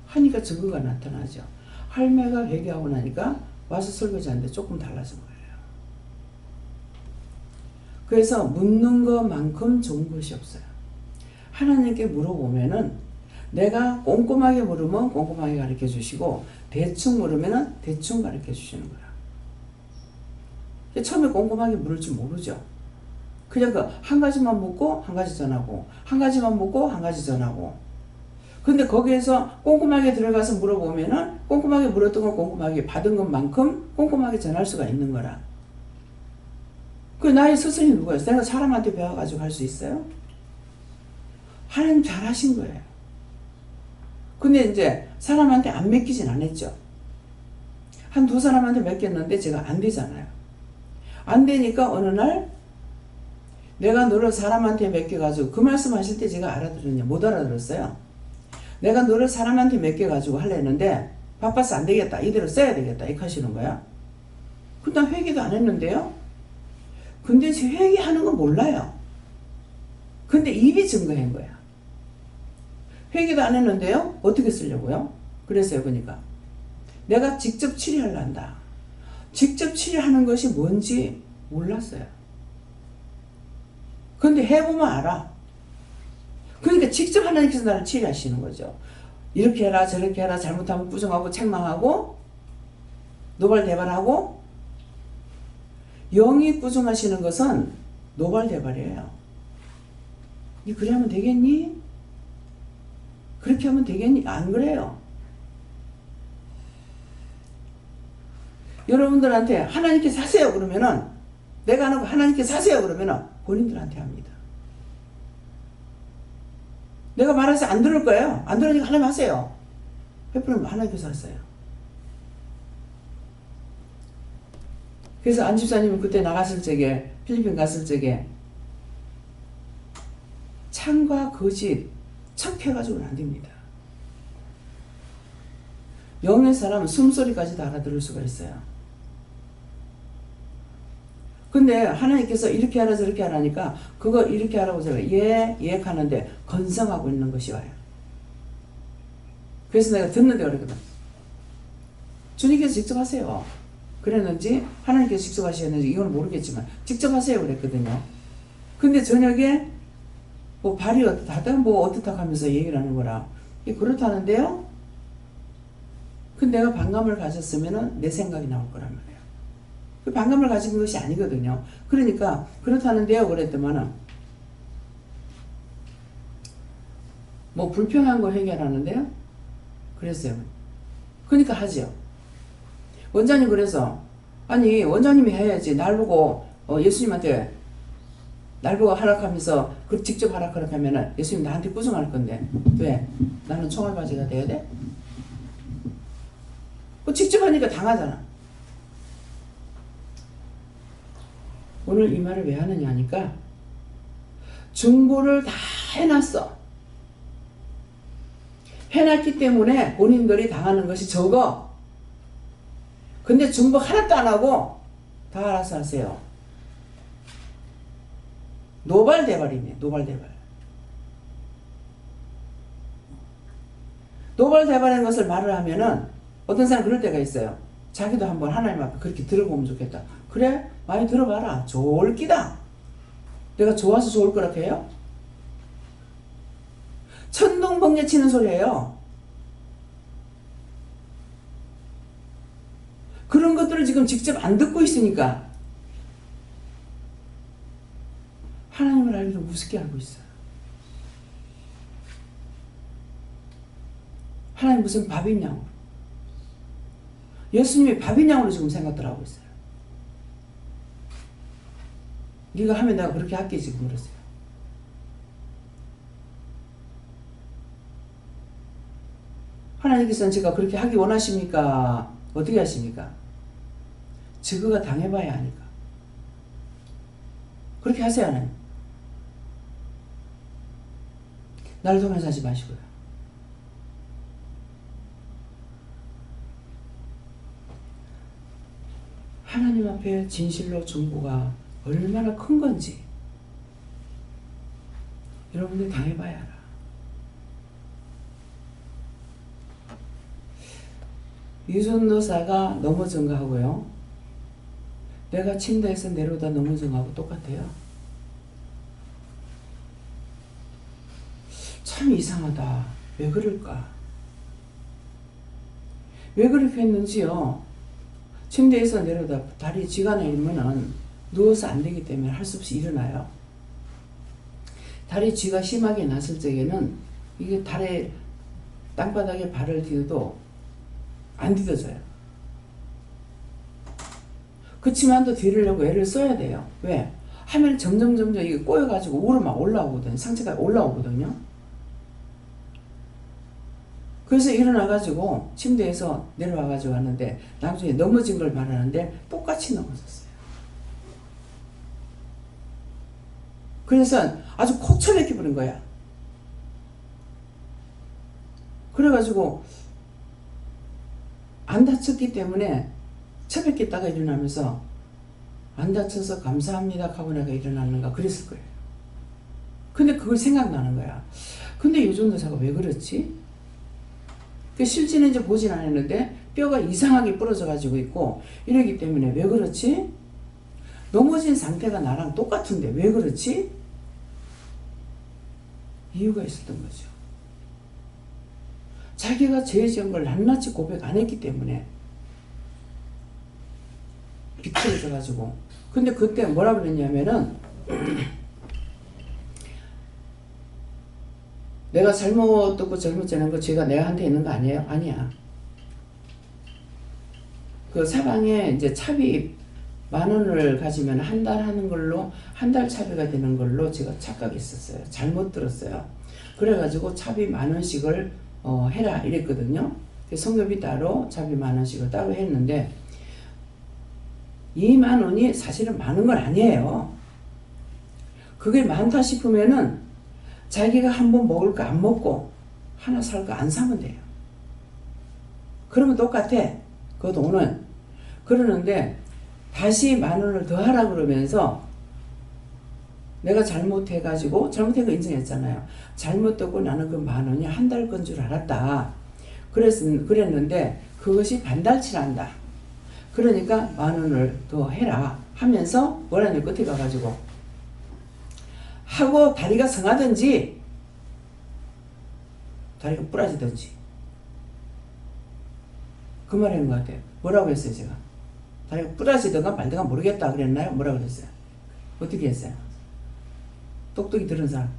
하니까 증거가 나타나죠. 할매가 회개하고 나니까 와서 설거지하는데 조금 달라진 거예요. 그래서 묻는 것만큼 좋은 것이 없어요. 하나님께 물어보면은 내가 꼼꼼하게 물으면 꼼꼼하게 가르쳐 주시고, 대충 물으면은 대충 가르쳐 주시는 거야. 처음에 꼼꼼하게 물을 줄 모르죠. 그냥 한 가지만 묻고 한 가지 전하고, 한 가지만 묻고 한 가지 전하고. 근데 거기에서 꼼꼼하게 들어가서 물어보면은 꼼꼼하게 물었던 건 꼼꼼하게 받은 것만큼 꼼꼼하게 전할 수가 있는 거라. 그 나의 스승이 누구예요? 내가 사람한테 배워가지고 할 수 있어요? 하나님 잘하신 거예요. 근데 이제 사람한테 안 맡기진 않았죠. 한 두 사람한테 맡겼는데 제가 안 되잖아요. 안 되니까 어느 날 내가 너를 사람한테 맡겨가지고 그 말씀 하실 때 제가 알아들었냐? 못 알아들었어요. 내가 너를 사람한테 맡겨가지고 하려는데 바빠서 안 되겠다. 이대로 써야 되겠다. 이렇게 하시는 거야. 근데 난 회개도 안 했는데요. 근데 제 회개하는 건 몰라요. 근데 입이 증거한 거야. 회개도 안 했는데요. 어떻게 쓰려고요? 그랬어요. 그러니까 내가 직접 치료하려 한다. 직접 치료하는 것이 뭔지 몰랐어요. 근데 해보면 알아. 그러니까 직접 하나님께서 나를 치료하시는 거죠. 이렇게 해라 저렇게 해라 잘못하면 부정하고 책망하고 노발대발하고. 영이 꾸중하시는 것은 노발대발이에요. 니 그래 하면 되겠니? 그렇게 하면 되겠니? 안 그래요. 여러분들한테 하나님께서 하세요 그러면은, 내가 하는 거 하나님께서 하세요 그러면은 본인들한테 합니다. 내가 말해서 안 들을 거예요. 안 들으니까 하나님 하세요. 베푸는 하나님께서 하세요. 그래서 안 집사님은 그때 나갔을 적에, 필리핀 갔을 적에 참과 거짓 척해가지고는 안 됩니다. 영의 사람은 숨소리까지도 알아들을 수가 있어요. 근데 하나님께서 이렇게 하라 저렇게 하라니까 그거 이렇게 하라고 제가 예 하는데 건성하고 있는 것이 와요. 그래서 내가 듣는데 그랬거든. 주님께서 직접 하세요. 그랬는지 하나님께서 직접 하시는지 이건 모르겠지만 직접 하세요 그랬거든요. 근데 저녁에 뭐 발이 어떻다 뭐 어떻다 하면서 얘기를 하는 거라. 그렇다는데요. 근데 내가 반감을 가졌으면은 내 생각이 나올 거란 말이에요. 그 반감을 가진 것이 아니거든요. 그러니까 그렇다는데요 그랬더만은 뭐 불평한 거 해결하는데요. 그랬어요. 그러니까 하죠. 원장님 그래서 아니 원장님이 해야지. 날 보고 예수님한테 날 보고 하락하면서 그 직접 하락하면은 예수님 나한테 꾸중할 건데 왜? 나는 총알바지가 돼야 돼? 직접 하니까 당하잖아. 오늘 이 말을 왜 하느냐 하니까 중보를 다 해놨어. 해놨기 때문에 본인들이 당하는 것이 적어. 근데 중보 하나도 안 하고 다 알아서 하세요. 노발대발이네. 노발대발. 노발대발인 것을 말을 하면은 어떤 사람 그럴 때가 있어요. 자기도 한번 하나님 앞에 그렇게 들어보면 좋겠다. 그래? 많이 들어봐라. 좋을 끼다. 내가 좋아서 좋을 거라 해요? 천둥번개 치는 소리예요. 그런 것들을 지금 직접 안 듣고 있으니까 하나님을 알기로 우습게 알고 있어요. 하나님 무슨 밥인 양으로, 예수님이 밥인 양으로 지금 생각들 하고 있어요. 네가 하면 내가 그렇게 할게 지금 그러세요. 하나님께서는 제가 그렇게 하기 원하십니까? 어떻게 하십니까? 저거가 당해봐야 하니까. 그렇게 하세요 하나님. 나를 통해서 하지 마시고요. 하나님 앞에 진실로 중보가 얼마나 큰 건지 여러분들 당해봐야 알아. 유전도사가 넘어진 거하고요, 내가 침대에서 내려오다 넘어진 거하고 똑같아요. 참 이상하다. 왜 그럴까? 왜 그렇게 했는지요. 침대에서 내려오다 다리 쥐가 내리면은 누워서 안 되기 때문에 할 수 없이 일어나요. 다리 쥐가 심하게 났을 적에는 이게 다리 땅바닥에 발을 디뎌도 안 디뎌져요. 그치만 또 디디려고 애를 써야 돼요. 왜? 하면 점점 이게 꼬여가지고 위로 막 올라오거든요. 상체가 올라오거든요. 그래서 일어나가지고 침대에서 내려와가지고 하는데 나중에 넘어진 걸 말하는데 똑같이 넘어졌어요. 그래서 아주 코쳐내기 부른 거야. 그래가지고 안 다쳤기 때문에 처박혔다가 일어나면서 안 다쳐서 감사합니다 하고 내가 일어났는가 그랬을 거예요. 근데 그걸 생각나는 거야. 근데 요즘 여자가 왜 그렇지? 실제는 이제 보진 않았는데 뼈가 이상하게 부러져 가지고 있고 이러기 때문에 왜 그렇지? 넘어진 상태가 나랑 똑같은데 왜 그렇지? 이유가 있었던 거죠. 자기가 죄 지은 걸 낱낱이 고백 안 했기 때문에 비틀어져 가지고. 근데 그때 뭐라 그랬냐면은 내가 잘못 듣고 잘못하는 거 죄가 내한테 있는 거 아니에요? 아니야. 그 사방에 이제 차비 10,000원을 가지면 한 달 하는 걸로 한 달 차비가 되는 걸로 제가 착각했었어요. 잘못 들었어요. 그래가지고 차비 10,000원씩을 해라 이랬거든요. 성교비 따로 차비 10,000원씩을 따로 했는데 20,000원이 사실은 많은 건 아니에요. 그게 많다 싶으면은 자기가 한번 먹을 거 안 먹고 하나 살 거 안 사면 돼요. 그러면 똑같아. 그 돈은. 그러는데 다시 10,000원을 더 하라 그러면서 내가 잘못해가지고 잘못한 거 인정했잖아요. 잘못되고 나는 그 10,000원이 한 달 건 줄 알았다. 그랬는데 그것이 반달치란다. 그러니까 10,000원을 더 해라 하면서 뭐라는 끝에 가가지고 하고 다리가 성하든지 다리가 부러지든지 그 말인 것 같아요. 뭐라고 했어요 제가? 다리가 부러지든가 말든가 모르겠다 그랬나요? 뭐라 그랬어요? 어떻게 했어요? 똑똑히 들은 사람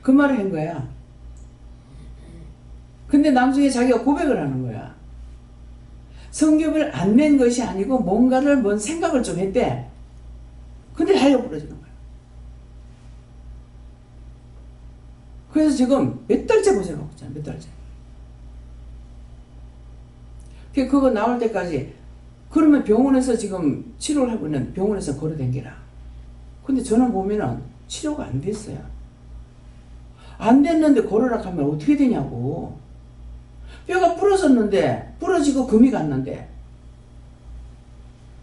그 말을 한 거야. 근데 나중에 자기가 고백을 하는 거야. 성경을 안 낸 것이 아니고 뭔 생각을 좀 했대. 근데 다리가 부러지는 거야. 그래서 지금 몇 달째 고생하고 있잖아. 몇 달째. 그거 나올 때까지 그러면 병원에서 지금 치료를 하고 있는 병원에서 걸어댕기라. 근데 저는 보면은 치료가 안 됐어요. 안 됐는데 걸으라 하면 어떻게 되냐고. 뼈가 부러졌는데 부러지고 금이 갔는데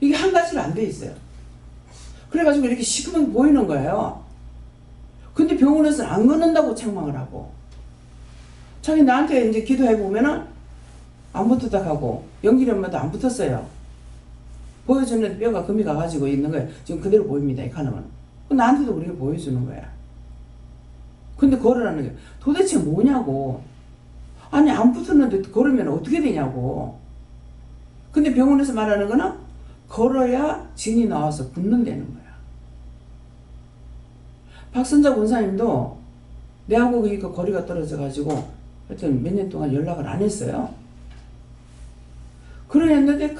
이게 한 가지로 안 돼 있어요. 그래가지고 이렇게 시커멓게 보이는 거예요. 근데 병원에서는 안 걷는다고 책망을 하고 자기 나한테 이제 기도해보면은 안 붙었다 하고 연기리 엄마도 안 붙었어요. 보여주는데 뼈가 금이 가가지고 있는 거예요. 지금 그대로 보입니다. 이 칸은. 나한테도 그렇게 보여주는 거야. 근데 걸으라는 게 도대체 뭐냐고. 아니 안 붙었는데 걸으면 어떻게 되냐고. 근데 병원에서 말하는 거는 걸어야 진이 나와서 붙는다는 거야. 박선자 권사님도 내하고 그러니까 거리가 떨어져가지고 하여튼 몇 년 동안 연락을 안 했어요. 그랬는데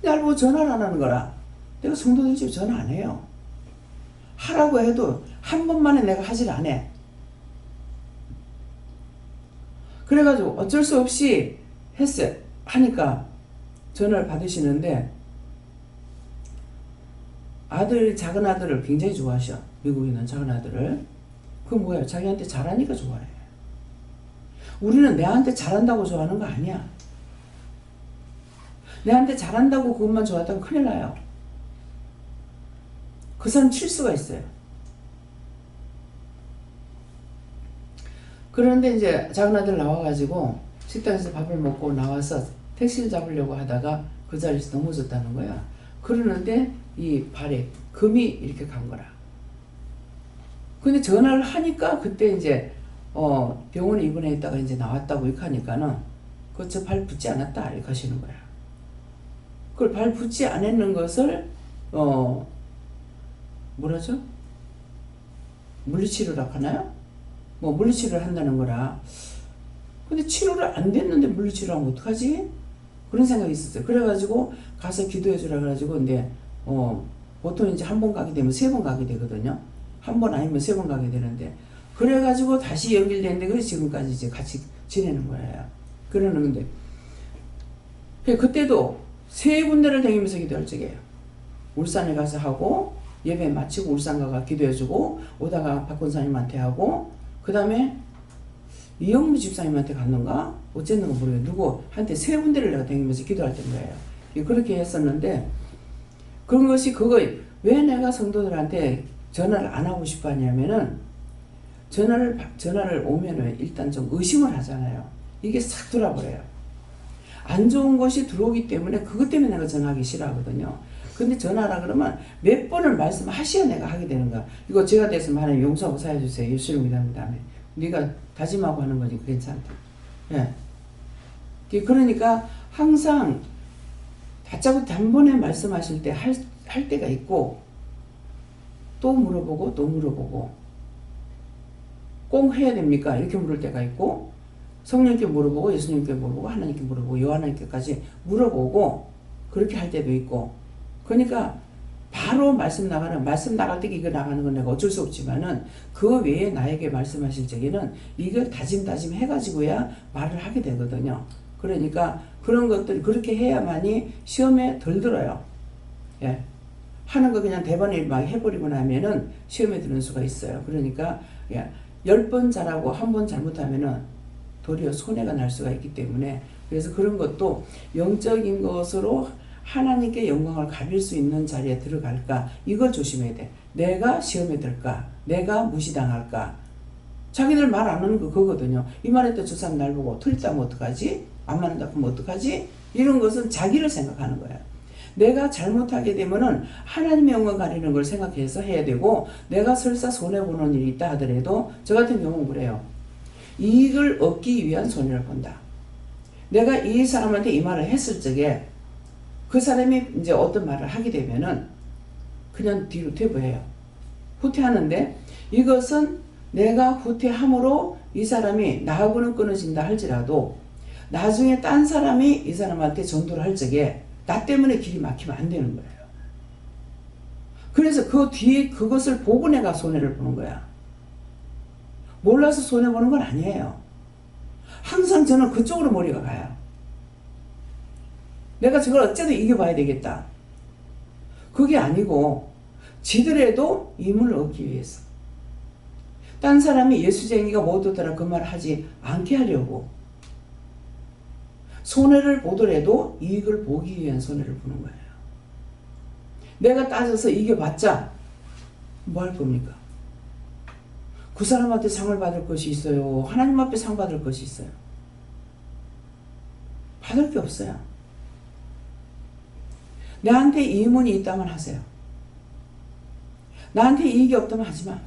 날 보고 전화를 안 하는 거라. 내가 성도들 집에 전화 안 해요. 하라고 해도 한 번만에 내가 하질 안 해. 그래가지고 어쩔 수 없이 했어요. 하니까 전화를 받으시는데 작은 아들을 굉장히 좋아하셔. 미국에 있는 작은 아들을. 그 뭐야? 자기한테 잘하니까 좋아해. 우리는 내한테 잘한다고 좋아하는 거 아니야. 내한테 잘한다고 그것만 좋아했다면 큰일 나요. 그 사람 칠 수가 있어요. 그런데 이제 작은 아들 나와가지고 식당에서 밥을 먹고 나와서 택시를 잡으려고 하다가 그 자리에서 넘어졌다는 거야. 그러는데 이 발에 금이 이렇게 간 거라. 근데 전화를 하니까 그때 이제 병원에 입원해 있다가 이제 나왔다고 이렇게 하니까는 저 발 붙지 않았다 이렇게 하시는 거야. 그걸 발 붙지 않았는 것을 뭐라죠? 물리치료라고 하나요? 뭐 물리치료를 한다는 거라. 근데 치료를 안 됐는데 물리치료하면 어떡하지? 그런 생각이 있었어요. 그래가지고 가서 기도해 주라 그래가지고 근데 보통 이제 한 번 가게 되면 3번 가게 되거든요. 한 번 아니면 3번 가게 되는데 그래가지고 다시 연결되는데 그래서 지금까지 이제 같이 지내는 거예요. 그러는데 그때도 세 군데를 다니면서 기도할 적이에요. 울산에 가서 하고 예배 마치고 울산 가가 기도해주고 오다가 박권사님한테 하고 그 다음에 이영무 집사님한테 갔는가 어쨌는가 모르겠어요. 누구한테 세 군데를 내가 다니면서 기도할 때인 거예요. 그렇게 했었는데 그런 것이 그거 왜 내가 성도들한테 전화를 안 하고 싶어 하냐면은 전화를 오면은 일단 좀 의심을 하잖아요. 이게 싹 돌아버려요. 안 좋은 것이 들어오기 때문에 그것 때문에 내가 전화하기 싫어하거든요. 근데 전화하라 그러면 몇 번을 말씀하셔야 내가 하게 되는 거야. 이거 제가 됐으면 하나님 용서하고 사해주세요. 예수를 믿는 다음에 네가 다짐하고 하는 거니까 괜찮대. 예. 그러니까 항상 다짜고 단번에 말씀하실 때 할 때가 있고 또 물어보고 또 물어보고 꼭 해야 됩니까? 이렇게 물을 때가 있고 성령께 물어보고 예수님께 물어보고 하나님께 물어보고 요한님께까지 물어보고 그렇게 할 때도 있고 그러니까 바로 말씀 나갈 때 이거 나가는 건 내가 어쩔 수 없지만은 그 외에 나에게 말씀하실 적에는 이걸 다짐 해가지고야 말을 하게 되거든요. 그러니까 그런 것들 그렇게 해야만이 시험에 덜 들어요. 예. 하는 거 그냥 대번에 막 해버리고 나면은 시험에 드는 수가 있어요. 그러니까 10번 잘하고 한 번 잘못하면은 도리어 손해가 날 수가 있기 때문에 그래서 그런 것도 영적인 것으로 하나님께 영광을 가빌 수 있는 자리에 들어갈까 이걸 조심해야 돼. 내가 시험에 들까? 내가 무시당할까? 자기들 말 안 하는 거 그거거든요. 이 말했다 저 사람 날 보고 틀렸다면 어떡하지? 안 맞는다 그러면 어떡하지? 이런 것은 자기를 생각하는 거야. 내가 잘못하게 되면은 하나님의 영광 가리는 걸 생각해서 해야 되고 내가 설사 손해보는 일이 있다 하더라도 저 같은 경우는 그래요. 이익을 얻기 위한 손해를 본다. 내가 이 사람한테 이 말을 했을 적에 그 사람이 이제 어떤 말을 하게 되면은 그냥 뒤로 퇴보해요. 후퇴하는데 이것은 내가 후퇴함으로 이 사람이 나하고는 끊어진다 할지라도 나중에 딴 사람이 이 사람한테 전도를 할 적에 나 때문에 길이 막히면 안 되는 거예요. 그래서 그 뒤에 그것을 보고 내가 손해를 보는 거야. 몰라서 손해보는 건 아니에요. 항상 저는 그쪽으로 머리가 가요. 내가 저걸 어쨌든 이겨봐야 되겠다. 그게 아니고 지더라도 이문을 얻기 위해서 딴 사람이 예수쟁이가 못 얻더라 그 말을 하지 않게 하려고 손해를 보더라도 이익을 보기 위한 손해를 보는 거예요. 내가 따져서 이겨봤자 뭐 할 겁니까? 그 사람한테 상을 받을 것이 있어요. 하나님 앞에 상 받을 것이 있어요. 받을 게 없어요. 나한테 이문이 있다면 하세요. 나한테 이익이 없다면 하지마.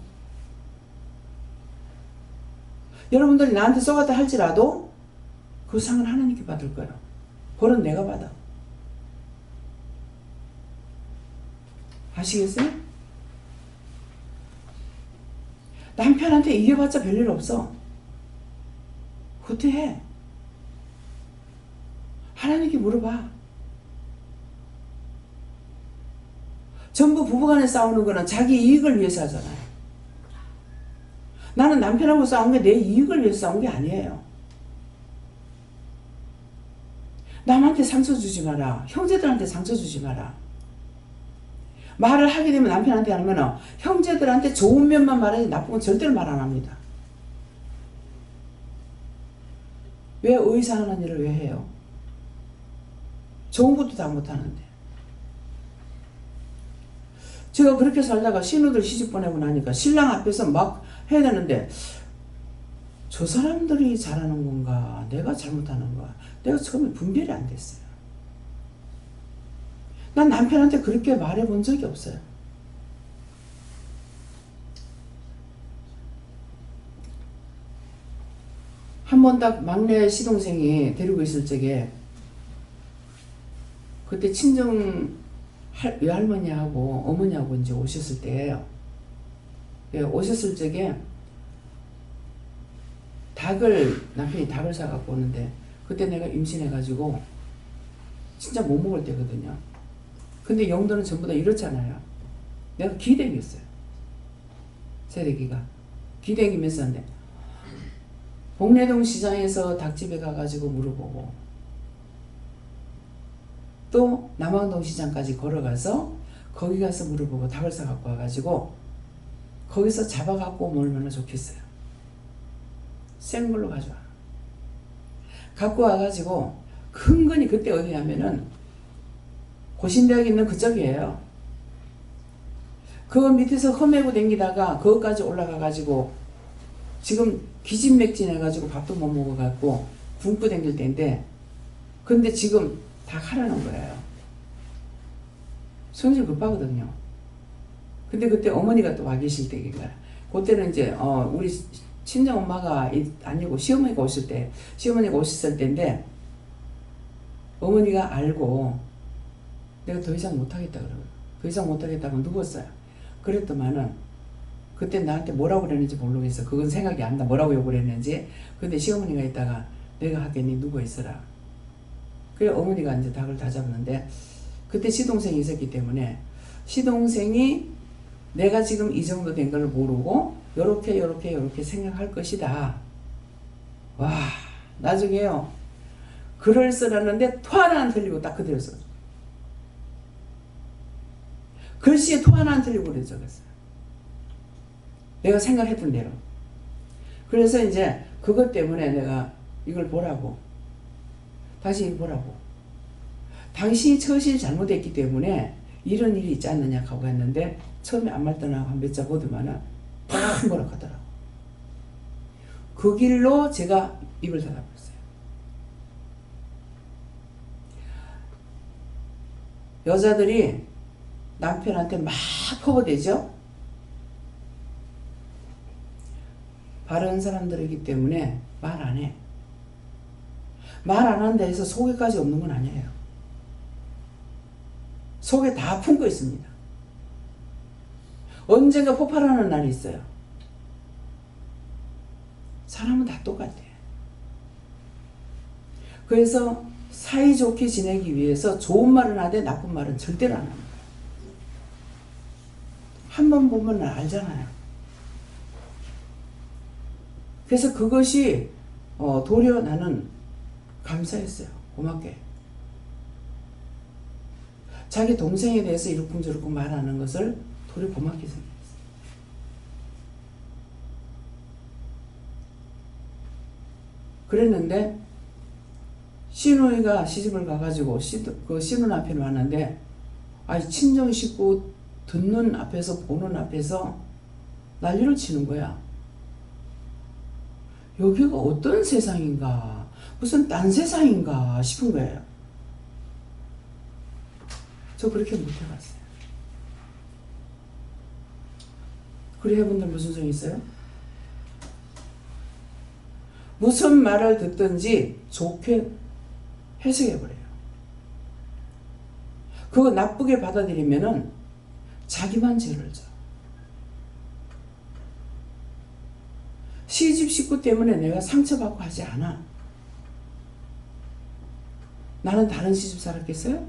여러분들이 나한테 쏘갔다 할지라도 그 상을 하나님께 받을 거예요. 벌은 내가 받아. 아시겠어요? 남편한테 이겨봤자 별일 없어. 후퇴해. 하나님께 물어봐. 전부 부부간에 싸우는 거는 자기 이익을 위해서 하잖아요. 나는 남편하고 싸운 게 내 이익을 위해서 싸운 게 아니에요. 남한테 상처 주지 마라. 형제들한테 상처 주지 마라. 말을 하게 되면 남편한테 하면 형제들한테 좋은 면만 말하지 나쁜 건 절대로 말 안 합니다. 왜 의상하는 일을 왜 해요? 좋은 것도 다 못하는데. 제가 그렇게 살다가 신우들 시집 보내고 나니까 신랑 앞에서 막 해야 되는데 저 사람들이 잘하는 건가 내가 잘못하는 건가 내가 처음에 분별이 안 됐어요. 난 남편한테 그렇게 말해본 적이 없어요. 한 번 딱 막내 시동생이 데리고 있을 적에 그때 친정 외할머니하고 어머니하고 이제 오셨을 때예요. 오셨을 적에 남편이 닭을 사갖고 오는데 그때 내가 임신해가지고 진짜 못 먹을 때거든요. 근데 영도는 전부 다 이렇잖아요. 내가 기대겠어요. 세대기가 기대기면서 한데 봉래동 시장에서 닭집에 가가지고 물어보고 또 남항동 시장까지 걸어가서 거기 가서 물어보고 닭을 사갖고 와가지고 거기서 잡아갖고 오면 얼마나 좋겠어요. 생걸로 가져와. 갖고 와가지고 근근히 그때 어디냐면은 고신대학 있는 그쪽이에요. 그거 밑에서 험해고 댕기다가 그거까지 올라가가지고 지금 기진맥진해가지고 밥도 못 먹어갖고 굶고 댕길 때인데 근데 지금 다 하라는 거예요. 성질 급하거든요. 근데 그때 어머니가 또 와 계실 때인가. 그때는 이제 우리 친정 엄마가 아니고 시어머니가 오실 때, 시어머니가 오셨을 때인데 어머니가 알고 내가 더 이상 못하겠다 그러고 더 이상 못하겠다고 누웠어요. 그랬더만은 그때 나한테 뭐라고 그랬는지 모르겠어. 그건 생각이 안 나. 뭐라고 욕을 했는지. 근데 시어머니가 있다가 내가 하겠니 누워 있어라. 그래 어머니가 이제 닭을 다 잡는데 그때 시동생이 있었기 때문에 시동생이 내가 지금 이 정도 된 걸 모르고 요렇게 생각할 것이다. 와 나중에요. 글을 써놨는데 토 하나 안 틀리고 딱 그대로 써. 글씨에 토 하나 안 틀리고 그래 적었어요. 내가 생각했던 대로. 그래서 이제 그것 때문에 내가 이걸 보라고. 다시 이걸 보라고. 당신이 처신이 잘못했기 때문에 이런 일이 있지 않느냐 하고 했는데 처음에 안 말떠나고 한 몇 자 보더만은 딱 뭐라 하더라고. 그 길로 제가 입을 닫아버렸어요. 여자들이 남편한테 막 퍼부대죠. 바른 사람들이기 때문에 말 안 해. 말 안 한다 해서 속에까지 없는 건 아니에요. 속에 다 품고 있습니다. 언젠가 폭발하는 날이 있어요. 사람은 다 똑같아. 그래서 사이좋게 지내기 위해서 좋은 말은 하되 나쁜 말은 절대로 안 합니다. 한 번 보면 알잖아요. 그래서 그것이 도리어 나는 감사했어요. 고맙게. 자기 동생에 대해서 이러쿵저러쿵 말하는 것을 도리어 고맙게 생각했어요. 그랬는데 시누이가 시집을 가가지고 그 시누 남편이 왔는데 아이 친정 식구 듣는 앞에서 보는 앞에서 난리를 치는 거야. 여기가 어떤 세상인가 무슨 딴 세상인가 싶은 거예요. 저 그렇게 못 해봤어요. 그래 해본들 무슨 소용이 있어요? 무슨 말을 듣든지 좋게 해석해버려요. 그거 나쁘게 받아들이면은 자기만 죄를 져. 시집 식구 때문에 내가 상처받고 하지 않아. 나는 다른 시집 살았겠어요?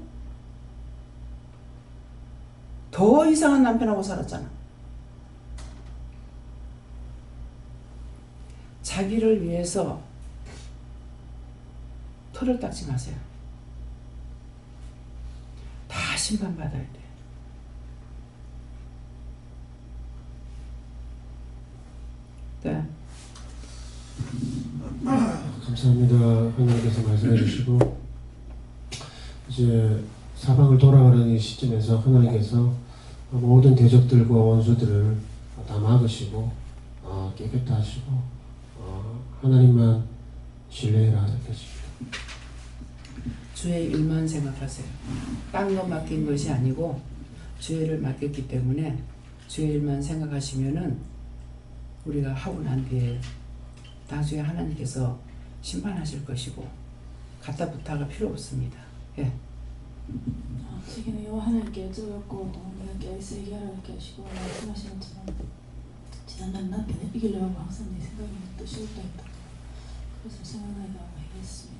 더 이상한 남편하고 살았잖아. 자기를 위해서 털을 닦지 마세요. 다 심판받아야 돼. 네. 감사합니다. 하나님께서 말씀해 주시고 이제 사방을 돌아가는 이 시점에서 하나님께서 모든 대적들과 원수들을 다 막으시고 깨끗하 하시고 하나님만 신뢰해라 이렇게 하십니다. 주의 일만 생각하세요. 딴 거 맡긴 것이 아니고 주의 일을 맡겼기 때문에 주의 일만 생각하시면은 우리가 하고 난 뒤에 나중에 하나님께서 심판하실 것이고 갖다 부탁할 필요 없습니다. 예. 지금 하나님께 여쭤봤고 또 하나님께 얘기하라고 이렇게 하시고 말씀하시는 것처럼 지난날 남편이 이기려고 항상 내 생각이 뜻이 없다. 그래서 생각나다고 얘기했습니다.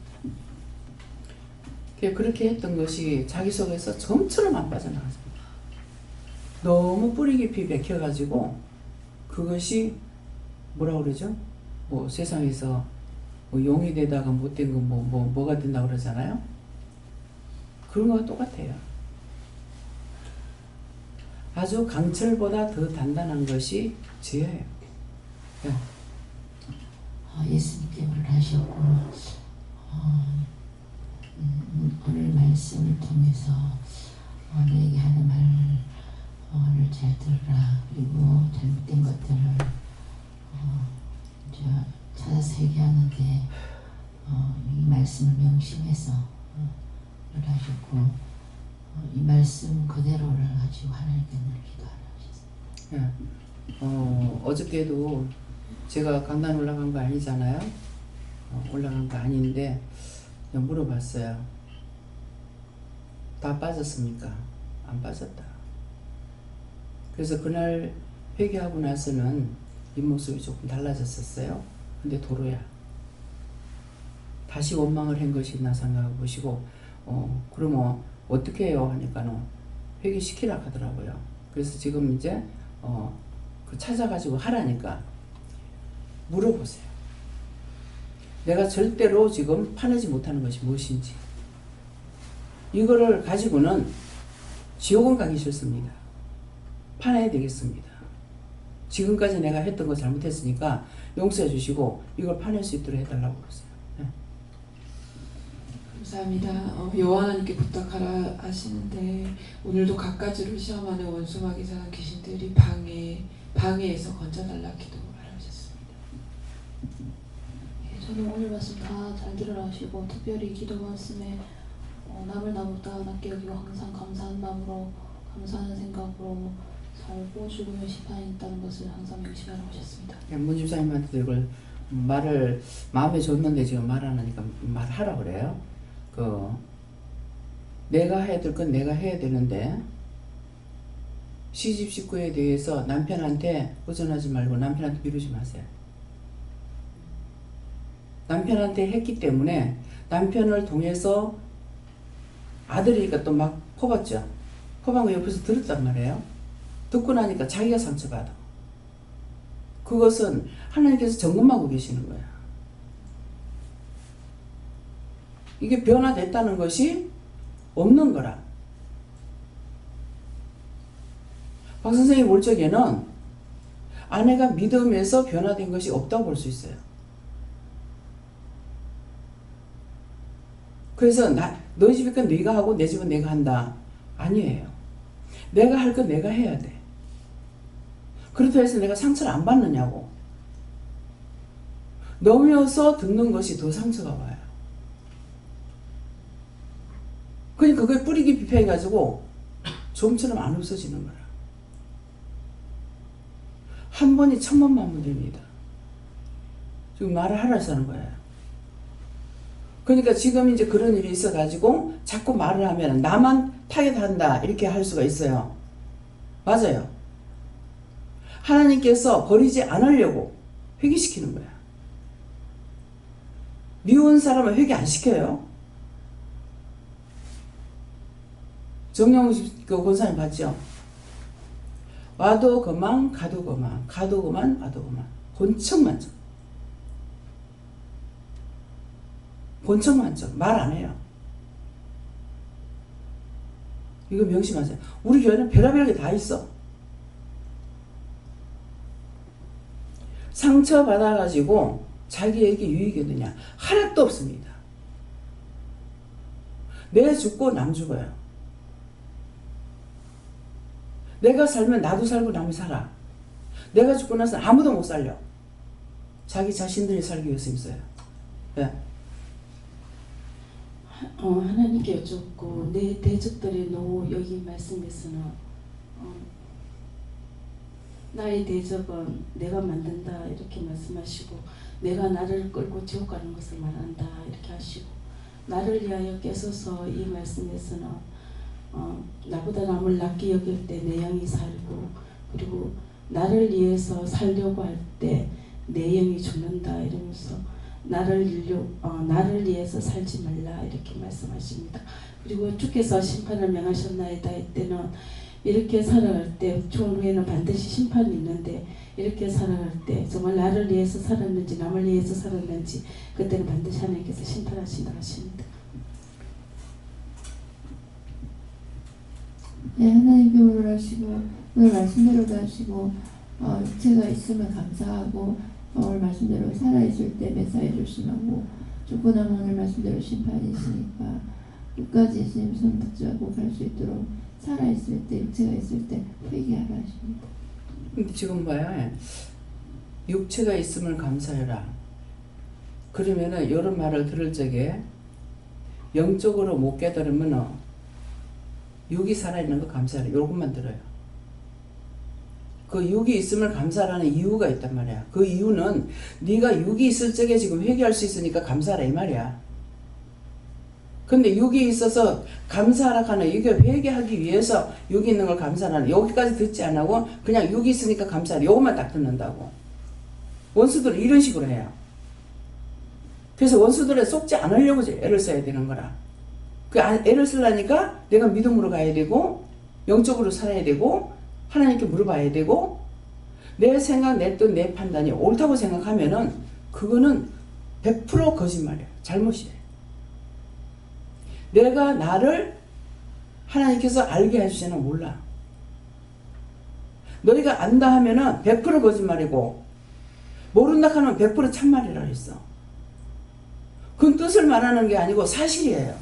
그렇게 했던 것이 자기 속에서 점처럼 안 빠져나갔습니다. 너무 뿌리 깊이 맥혀가지고 그것이 뭐라 그러죠? 뭐 세상에서 뭐 용이 되다가 못된 건 뭐가 된다 그러잖아요. 그런 거와 똑같아요. 아주 강철보다 더 단단한 것이 죄예요. 네. 예수님께 말하셨고 오늘 말씀을 통해서 너에게 하는 말을 잘 들으라. 그리고 잘못된 것들을 찾아서 얘기하는데 이 말씀을 명심해서 말하셨고 이 말씀 그대로를 가지고 하나님께 늘 기도하라 하셨습니다. 어저께도 제가 강단 올라간 거 아니잖아요. 올라간 거 아닌데 그냥 물어봤어요. 다 빠졌습니까? 안 빠졌다. 그래서 그날 회개하고 나서는 뒷모습이 조금 달라졌었어요. 근데 도로야. 다시 원망을 한 것이나 생각해 보시고 그러면 어떻게 해요? 하니까는 회개시키라 하더라고요. 그래서 지금 이제 찾아가지고 하라니까 물어보세요. 내가 절대로 지금 파내지 못하는 것이 무엇인지. 이거를 가지고는 지옥은 가기 싫습니다. 파내야 되겠습니다. 지금까지 내가 했던 거 잘못했으니까 용서해 주시고 이걸 파낼 수 있도록 해달라고 그러세요. 네. 감사합니다. 여호와 하나님께 부탁하라 하시는데 오늘도 갖가지로 시험하는 원수마귀 사는 귀신들이 방해에서 건져달라 기도를 하셨습니다. 저는 오늘 말씀 다 잘 들으라 하시고 특별히 기도 말씀에 남을 나보다 낫게 여기고 항상 감사한 마음으로 감사하는 생각으로 살고 죽으면 시판이 있다는 것을 항상 명심하라고 하셨습니다. 문 집사님한테도 이걸 말을 마음에 줬는데 지금 말 안 하니까 말하라 그래요. 내가 해야 될 건 내가 해야 되는데 시집 식구에 대해서 남편한테 의존하지 말고 남편한테 미루지 마세요. 남편한테 했기 때문에 남편을 통해서 아들이니까 또 막 퍼봤죠. 퍼본 거 옆에서 들었단 말이에요. 듣고 나니까 자기가 상처받아. 그것은 하나님께서 점검하고 계시는 거야. 이게 변화됐다는 것이 없는 거라. 박 선생님 올 적에는 아내가 믿음에서 변화된 것이 없다고 볼 수 있어요. 그래서 너희 집의 건 네가 하고 내 집은 내가 한다. 아니에요. 내가 할 건 내가 해야 돼. 그렇다고 해서 내가 상처를 안 받느냐고. 넘어서 듣는 것이 더 상처가 와요. 그러니까 그걸 뿌리 깊이 패가지고 좀처럼 안 없어지는 거야. 한 번이 천번 하면 됩니다. 지금 말을 하라서 하는 거예요. 그러니까 지금 이제 그런 일이 있어가지고 자꾸 말을 하면 나만 타겟한다 이렇게 할 수가 있어요. 맞아요. 하나님께서 버리지 않으려고 회개시키는 거야. 미운 사람은 회개 안 시켜요. 정영우 그 권사님 봤죠? 와도 그만 가도 그만 가도 그만 와도 그만 본청만청 본청만청 말 안 해요. 이거 명심하세요. 우리 교회는 별의별 게 다 있어. 상처 받아가지고 자기에게 유익이 되냐? 하나도 없습니다. 내 죽고 남 죽어요. 내가 살면 나도 살고 남이 살아. 내가 죽고 나서 아무도 못 살려. 자기 자신들이 살기 위해서 있어요. 네. 하나님께 여쭙고 내 대적들의 노 여기 말씀에서는 나의 대적은 내가 만든다 이렇게 말씀하시고 내가 나를 끌고 지옥 가는 것을 말한다 이렇게 하시고 나를 위하여 깨서서 이 말씀에서는 나보다 남을 낮게 여길 때 내 영이 살고 그리고 나를 위해서 살려고 할 때 내 영이 죽는다 이러면서 나를 위해서 살지 말라 이렇게 말씀하십니다. 그리고 주께서 심판을 명하셨나이다 이때는 이렇게 살아갈 때 죽은 후에는 반드시 심판이 있는데 이렇게 살아갈 때 정말 나를 위해서 살았는지 남을 위해서 살았는지 그때는 반드시 하나님께서 심판하신다 하십니다. 네, 하나님께 오늘하시고 오늘 말씀대로도 하시고 육체가 있으면 감사하고 오늘 말씀대로 살아있을 때 매사에 조심하고 죽고 나면 오늘 말씀대로 심판이 있으니까 끝까지 예수님 손 붙잡고 갈 수 있도록 살아있을 때 육체가 있을 때 회개하라 하십니다. 근데 지금 봐요. 육체가 있음을 감사해라. 그러면은 이런 말을 들을 적에 영적으로 못 깨달으면은 육이 살아있는 거 감사해라. 요것만 들어요. 그 육이 있음을 감사하라는 이유가 있단 말이야. 그 이유는 네가 육이 있을 적에 지금 회개할 수 있으니까 감사하라 이 말이야. 근데 육이 있어서 감사하라 하는 이게 회개하기 위해서 육이 있는 걸 감사하는 여기까지 듣지 안 하고 그냥 육이 있으니까 감사하라 요것만 딱 듣는다고. 원수들은 이런 식으로 해요. 그래서 원수들에 속지 않으려고 애를 써야 되는 거라. 그 애를 쓰려니까 내가 믿음으로 가야 되고 영적으로 살아야 되고 하나님께 물어봐야 되고 내 생각, 내 뜻, 내 판단이 옳다고 생각하면은 그거는 100% 거짓말이에요. 잘못이에요. 내가 나를 하나님께서 알게 해주시는 몰라. 너희가 안다 하면은 100% 거짓말이고 모른다 하면 100% 참말이라 했어. 그건 뜻을 말하는 게 아니고 사실이에요.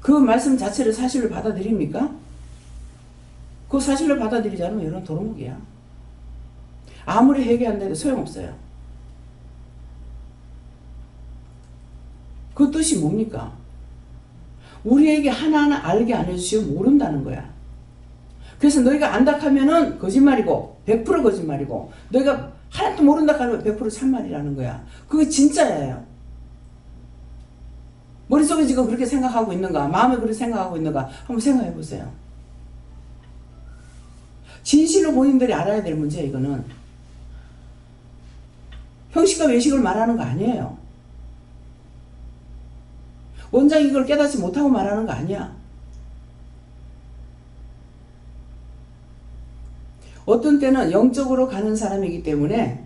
그 말씀 자체를 사실로 받아들입니까? 그 사실로 받아들이지 않으면 이런 도루묵이야. 아무리 회개한다고 소용없어요. 그 뜻이 뭡니까? 우리에게 하나하나 알게 안 해주시면 모른다는 거야. 그래서 너희가 안다 하면은 거짓말이고 100% 거짓말이고 너희가 하나도 모른다 하면 100% 참말이라는 거야. 그게 진짜예요. 머릿속에 지금 그렇게 생각하고 있는가? 마음에 그렇게 생각하고 있는가? 한번 생각해 보세요. 진실로 본인들이 알아야 될 문제야 이거는. 형식과 외식을 말하는 거 아니에요. 원장이 이걸 깨닫지 못하고 말하는 거 아니야. 어떤 때는 영적으로 가는 사람이기 때문에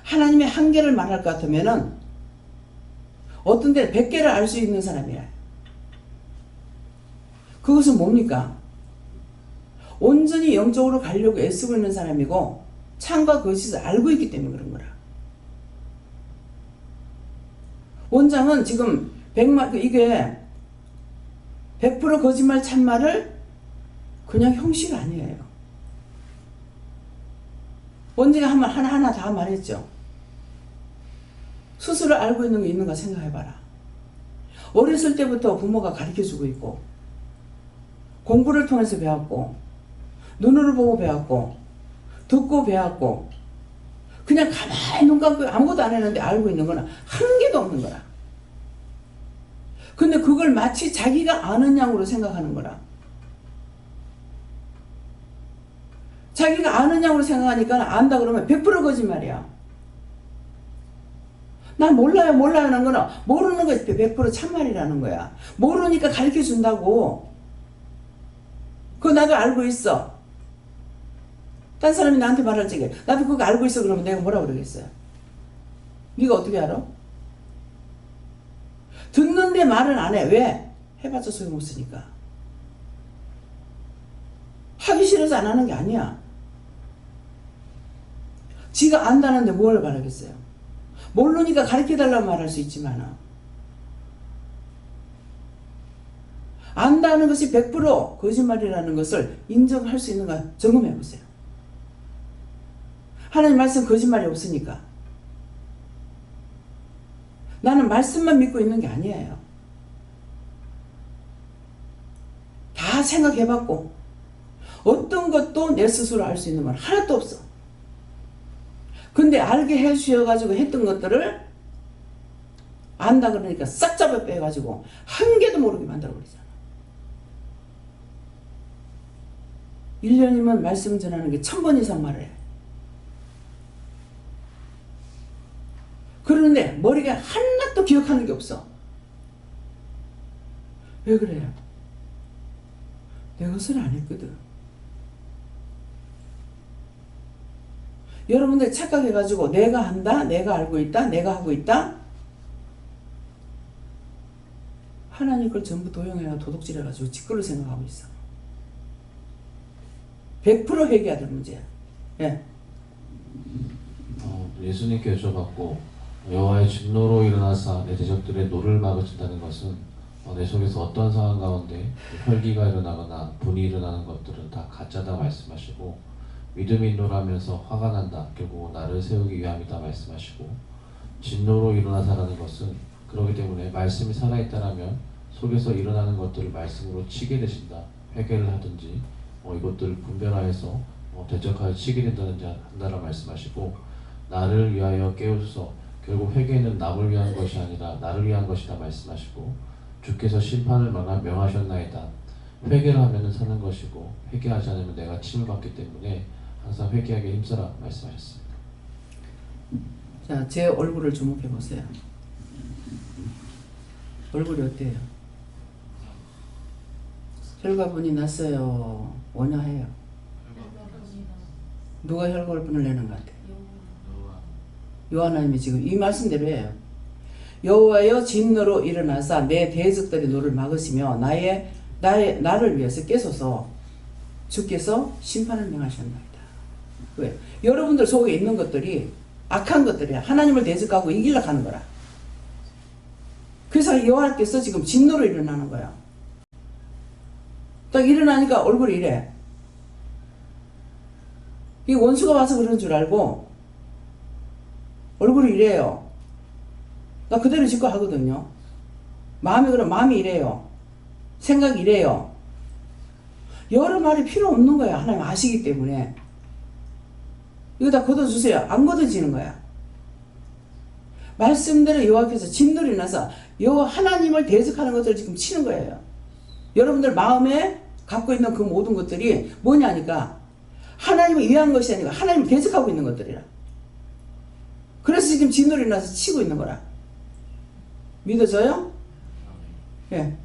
하나님의 한계를 말할 것 같으면은 어떤 때는 100개를 알 수 있는 사람이야. 그것은 뭡니까? 온전히 영적으로 가려고 애쓰고 있는 사람이고 참과 거짓을 알고 있기 때문에 그런 거라. 원장은 지금 100만 이게 100% 거짓말 참말을 그냥 형식 아니에요. 원장이 한 말 하나하나 다 말했죠. 스스로 알고 있는 게 있는가 생각해봐라. 어렸을 때부터 부모가 가르쳐주고 있고 공부를 통해서 배웠고 눈으로 보고 배웠고 듣고 배웠고 그냥 가만히 눈 감고 아무것도 안 했는데 알고 있는 거는 한 개도 없는 거라. 근데 그걸 마치 자기가 아는 양으로 생각하는 거라. 자기가 아는 양으로 생각하니까 안다 그러면 100% 거짓말이야. 난 몰라요 하는 거는 모르는 것이 100% 참말이라는 거야. 모르니까 가르쳐 준다고. 그거 나도 알고 있어. 딴 사람이 나한테 말할 적에 나도 그거 알고 있어 그러면 내가 뭐라 그러겠어요? 네가 어떻게 알아? 듣는데 말은 안 해. 왜? 해봤자 소용없으니까. 하기 싫어서 안 하는 게 아니야. 지가 안다는데 뭘 바라겠어요? 모르니까 가르쳐달라고 말할 수 있지만 안다는 것이 100% 거짓말이라는 것을 인정할 수 있는가 점검해 보세요. 하나님 말씀 거짓말이 없으니까. 나는 말씀만 믿고 있는 게 아니에요. 다 생각해봤고 어떤 것도 내 스스로 알 수 있는 건 하나도 없어. 근데 알게 해주셔가지고 했던 것들을 안다 그러니까 싹 잡아 빼가지고 한 개도 모르게 만들어버리잖아. 1년이면 말씀 전하는 게 1000번 이상 말해. 그런데 머리가 하나도 기억하는 게 없어. 왜 그래요? 내 것을 안 했거든. 여러분들 착각해가지고 내가 한다, 내가 알고 있다, 내가 하고 있다. 하나님 걸 전부 도용해가 도둑질해가지고 지 걸로 생각하고 있어. 100% 회개해야 될 문제야. 예. 예수님께 여쭤봤고 여호와의 진노로 일어나사 내 대적들의 노를 막으신다는 것은 내 속에서 어떤 상황 가운데 혈기가 일어나거나 분이 일어나는 것들은 다 가짜다 말씀하시고 믿음이 인도하면서 화가 난다 결국 나를 세우기 위함이다 말씀하시고 진노로 일어나사라는 것은 그렇기 때문에 말씀이 살아있다라면 속에서 일어나는 것들을 말씀으로 치게 되신다 회개를 하든지 이것들을 분별하여서 대적하여 치게 된다든지 한다라 말씀하시고 나를 위하여 깨우소서 결국 회개는 남을 위한 것이 아니라 나를 위한 것이다 말씀하시고 주께서 심판을 명하셨나이다. 회개를 하면 사는 것이고 회개하지 않으면 내가 침을 받기 때문에 항상 회개하게 힘써라 말씀하셨습니다. 자, 제 얼굴을 주목해 보세요. 얼굴이 어때요? 혈관분이 났어요? 원화해요? 누가 혈관분을 내는 것 같아요? 여호와 하나님이 지금 이 말씀대로 해요. 여호와여 진노로 일어나사 내 대적들의 노를 막으시며 나를 위해서 깨소서 주께서 심판을 명하셨나이다. 왜? 여러분들 속에 있는 것들이 악한 것들이야. 하나님을 대적하고 이기려고 하는 거라. 그래서 여호와께서 지금 진노로 일어나는 거야. 딱 일어나니까 얼굴이 이래. 이 원수가 와서 그런 줄 알고 얼굴이 이래요. 나 그대로 짓고 하거든요. 마음이 이래요. 생각이 이래요. 여러 말이 필요 없는 거야. 하나님 아시기 때문에. 이거 다 걷어주세요. 안 걷어지는 거야. 말씀대로 여호와께서 진노로 일어나서 여호와 하나님을 대적하는 것들을 지금 치는 거예요. 여러분들 마음에 갖고 있는 그 모든 것들이 뭐냐니까 하나님을 위한 것이 아니라 하나님을 대적하고 있는 것들이라. 그래서 지금 진노로 일어나서 치고 있는 거라. 믿어져요? 예.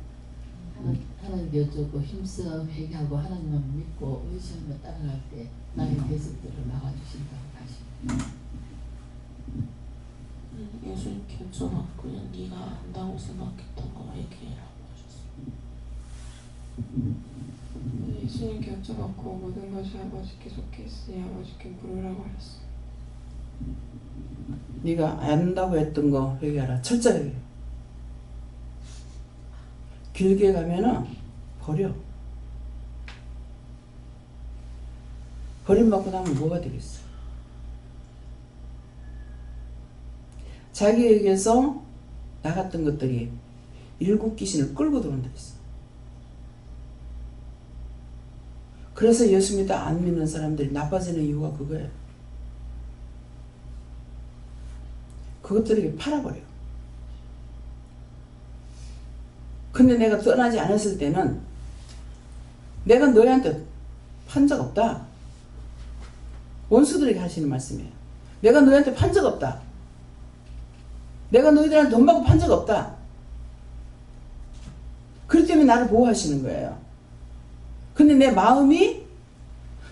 하나님 여쭈고 힘써 회개하고 하나님만 믿고 의지하며 따라갈 때 나의 대적들을 막아주신다고 하십니다. 예수님께 여쭤봤고 그냥 네가 안다고 생각했던 거 얘기해라고 하셨어요. 예수님께 여쭤봤고 모든 것이 아버지께 속해 있으니 아버지께 물으라고 하셨어요. 네가 안다고 했던 거 회개하라. 철저하게. 길게 가면은 버려. 버림받고 나면 뭐가 되겠어? 자기에게서 나갔던 것들이 일곱 귀신을 끌고 들어온다 했어. 그래서 예수 믿다 안 믿는 사람들이 나빠지는 이유가 그거예요. 그것들에게 팔아버려. 근데 내가 떠나지 않았을 때는 내가 너희한테 판 적 없다. 원수들에게 하시는 말씀이에요. 내가 너희한테 판 적 없다. 내가 너희들한테 돈 받고 판 적 없다. 그렇기 때문에 나를 보호하시는 거예요. 근데 내 마음이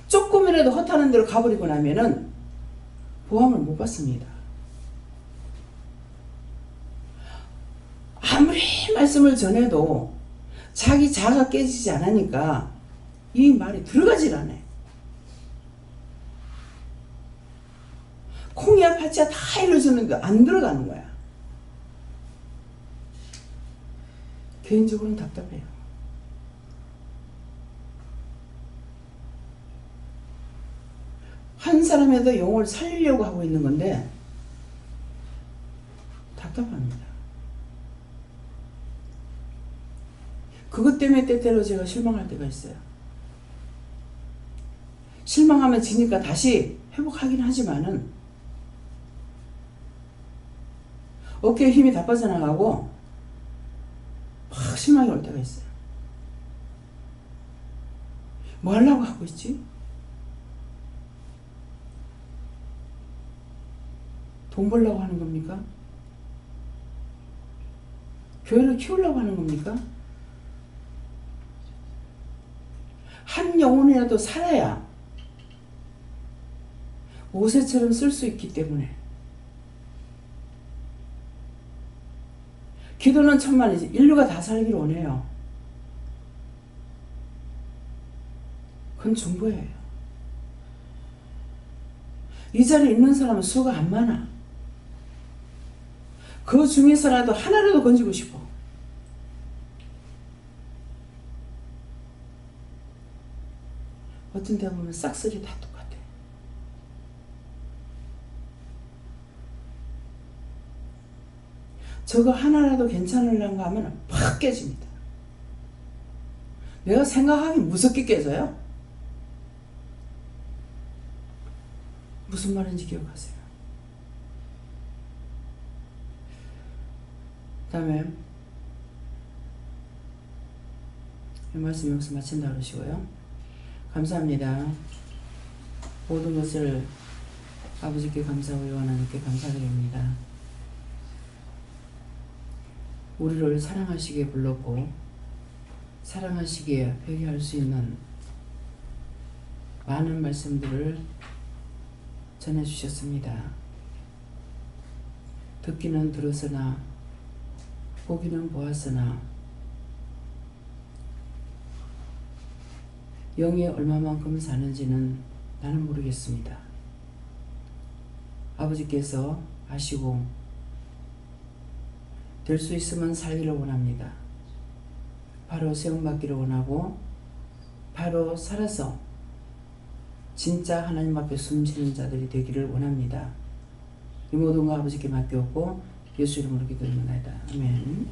조금이라도 허탄한 데로 가버리고 나면은 보함을 못 받습니다. 아무리 말씀을 전해도 자기 자아가 깨지지 않으니까 이 말이 들어가질 않아요. 콩이야 팥이야 다 일러주는데 안 들어가는 거야. 개인적으로는 답답해요. 한 사람에도 영혼을 살리려고 하고 있는 건데 답답합니다. 그것 때문에 때때로 제가 실망할 때가 있어요. 실망하면 지니까 다시 회복하긴 하지만은 어깨에 힘이 다 빠져나가고 막 실망이 올 때가 있어요. 뭐 하려고 하고 있지? 돈 벌려고 하는 겁니까? 교회를 키우려고 하는 겁니까? 한 영혼이라도 살아야 모세처럼 쓸 수 있기 때문에 기도는 천만이지 인류가 다 살기를 원해요. 그건 중보예요. 이 자리에 있는 사람은 수가 안 많아. 그 중에서라도 하나라도 건지고 싶어. 어떤 데 보면 싹쓸이 다 똑같아. 저거 하나라도 괜찮으려고 하면 팍 깨집니다. 내가 생각하기 무섭게 깨져요. 무슨 말인지 기억하세요. 그 다음에 이 말씀 여기서 마친다 그러시고요. 감사합니다. 모든 것을 아버지께 감사하고 하나님께 감사드립니다. 우리를 사랑하시기에 불렀고 사랑하시기에 회개할 수 있는 많은 말씀들을 전해주셨습니다. 듣기는 들었으나 보기는 보았으나 영이 얼마만큼 사는지는 나는 모르겠습니다. 아버지께서 아시고 될 수 있으면 살기를 원합니다. 바로 세움받기를 원하고 바로 살아서 진짜 하나님 앞에 숨쉬는 자들이 되기를 원합니다. 이 모든 거 아버지께 맡겼고 예수 이름으로 기도드립니다. 아멘.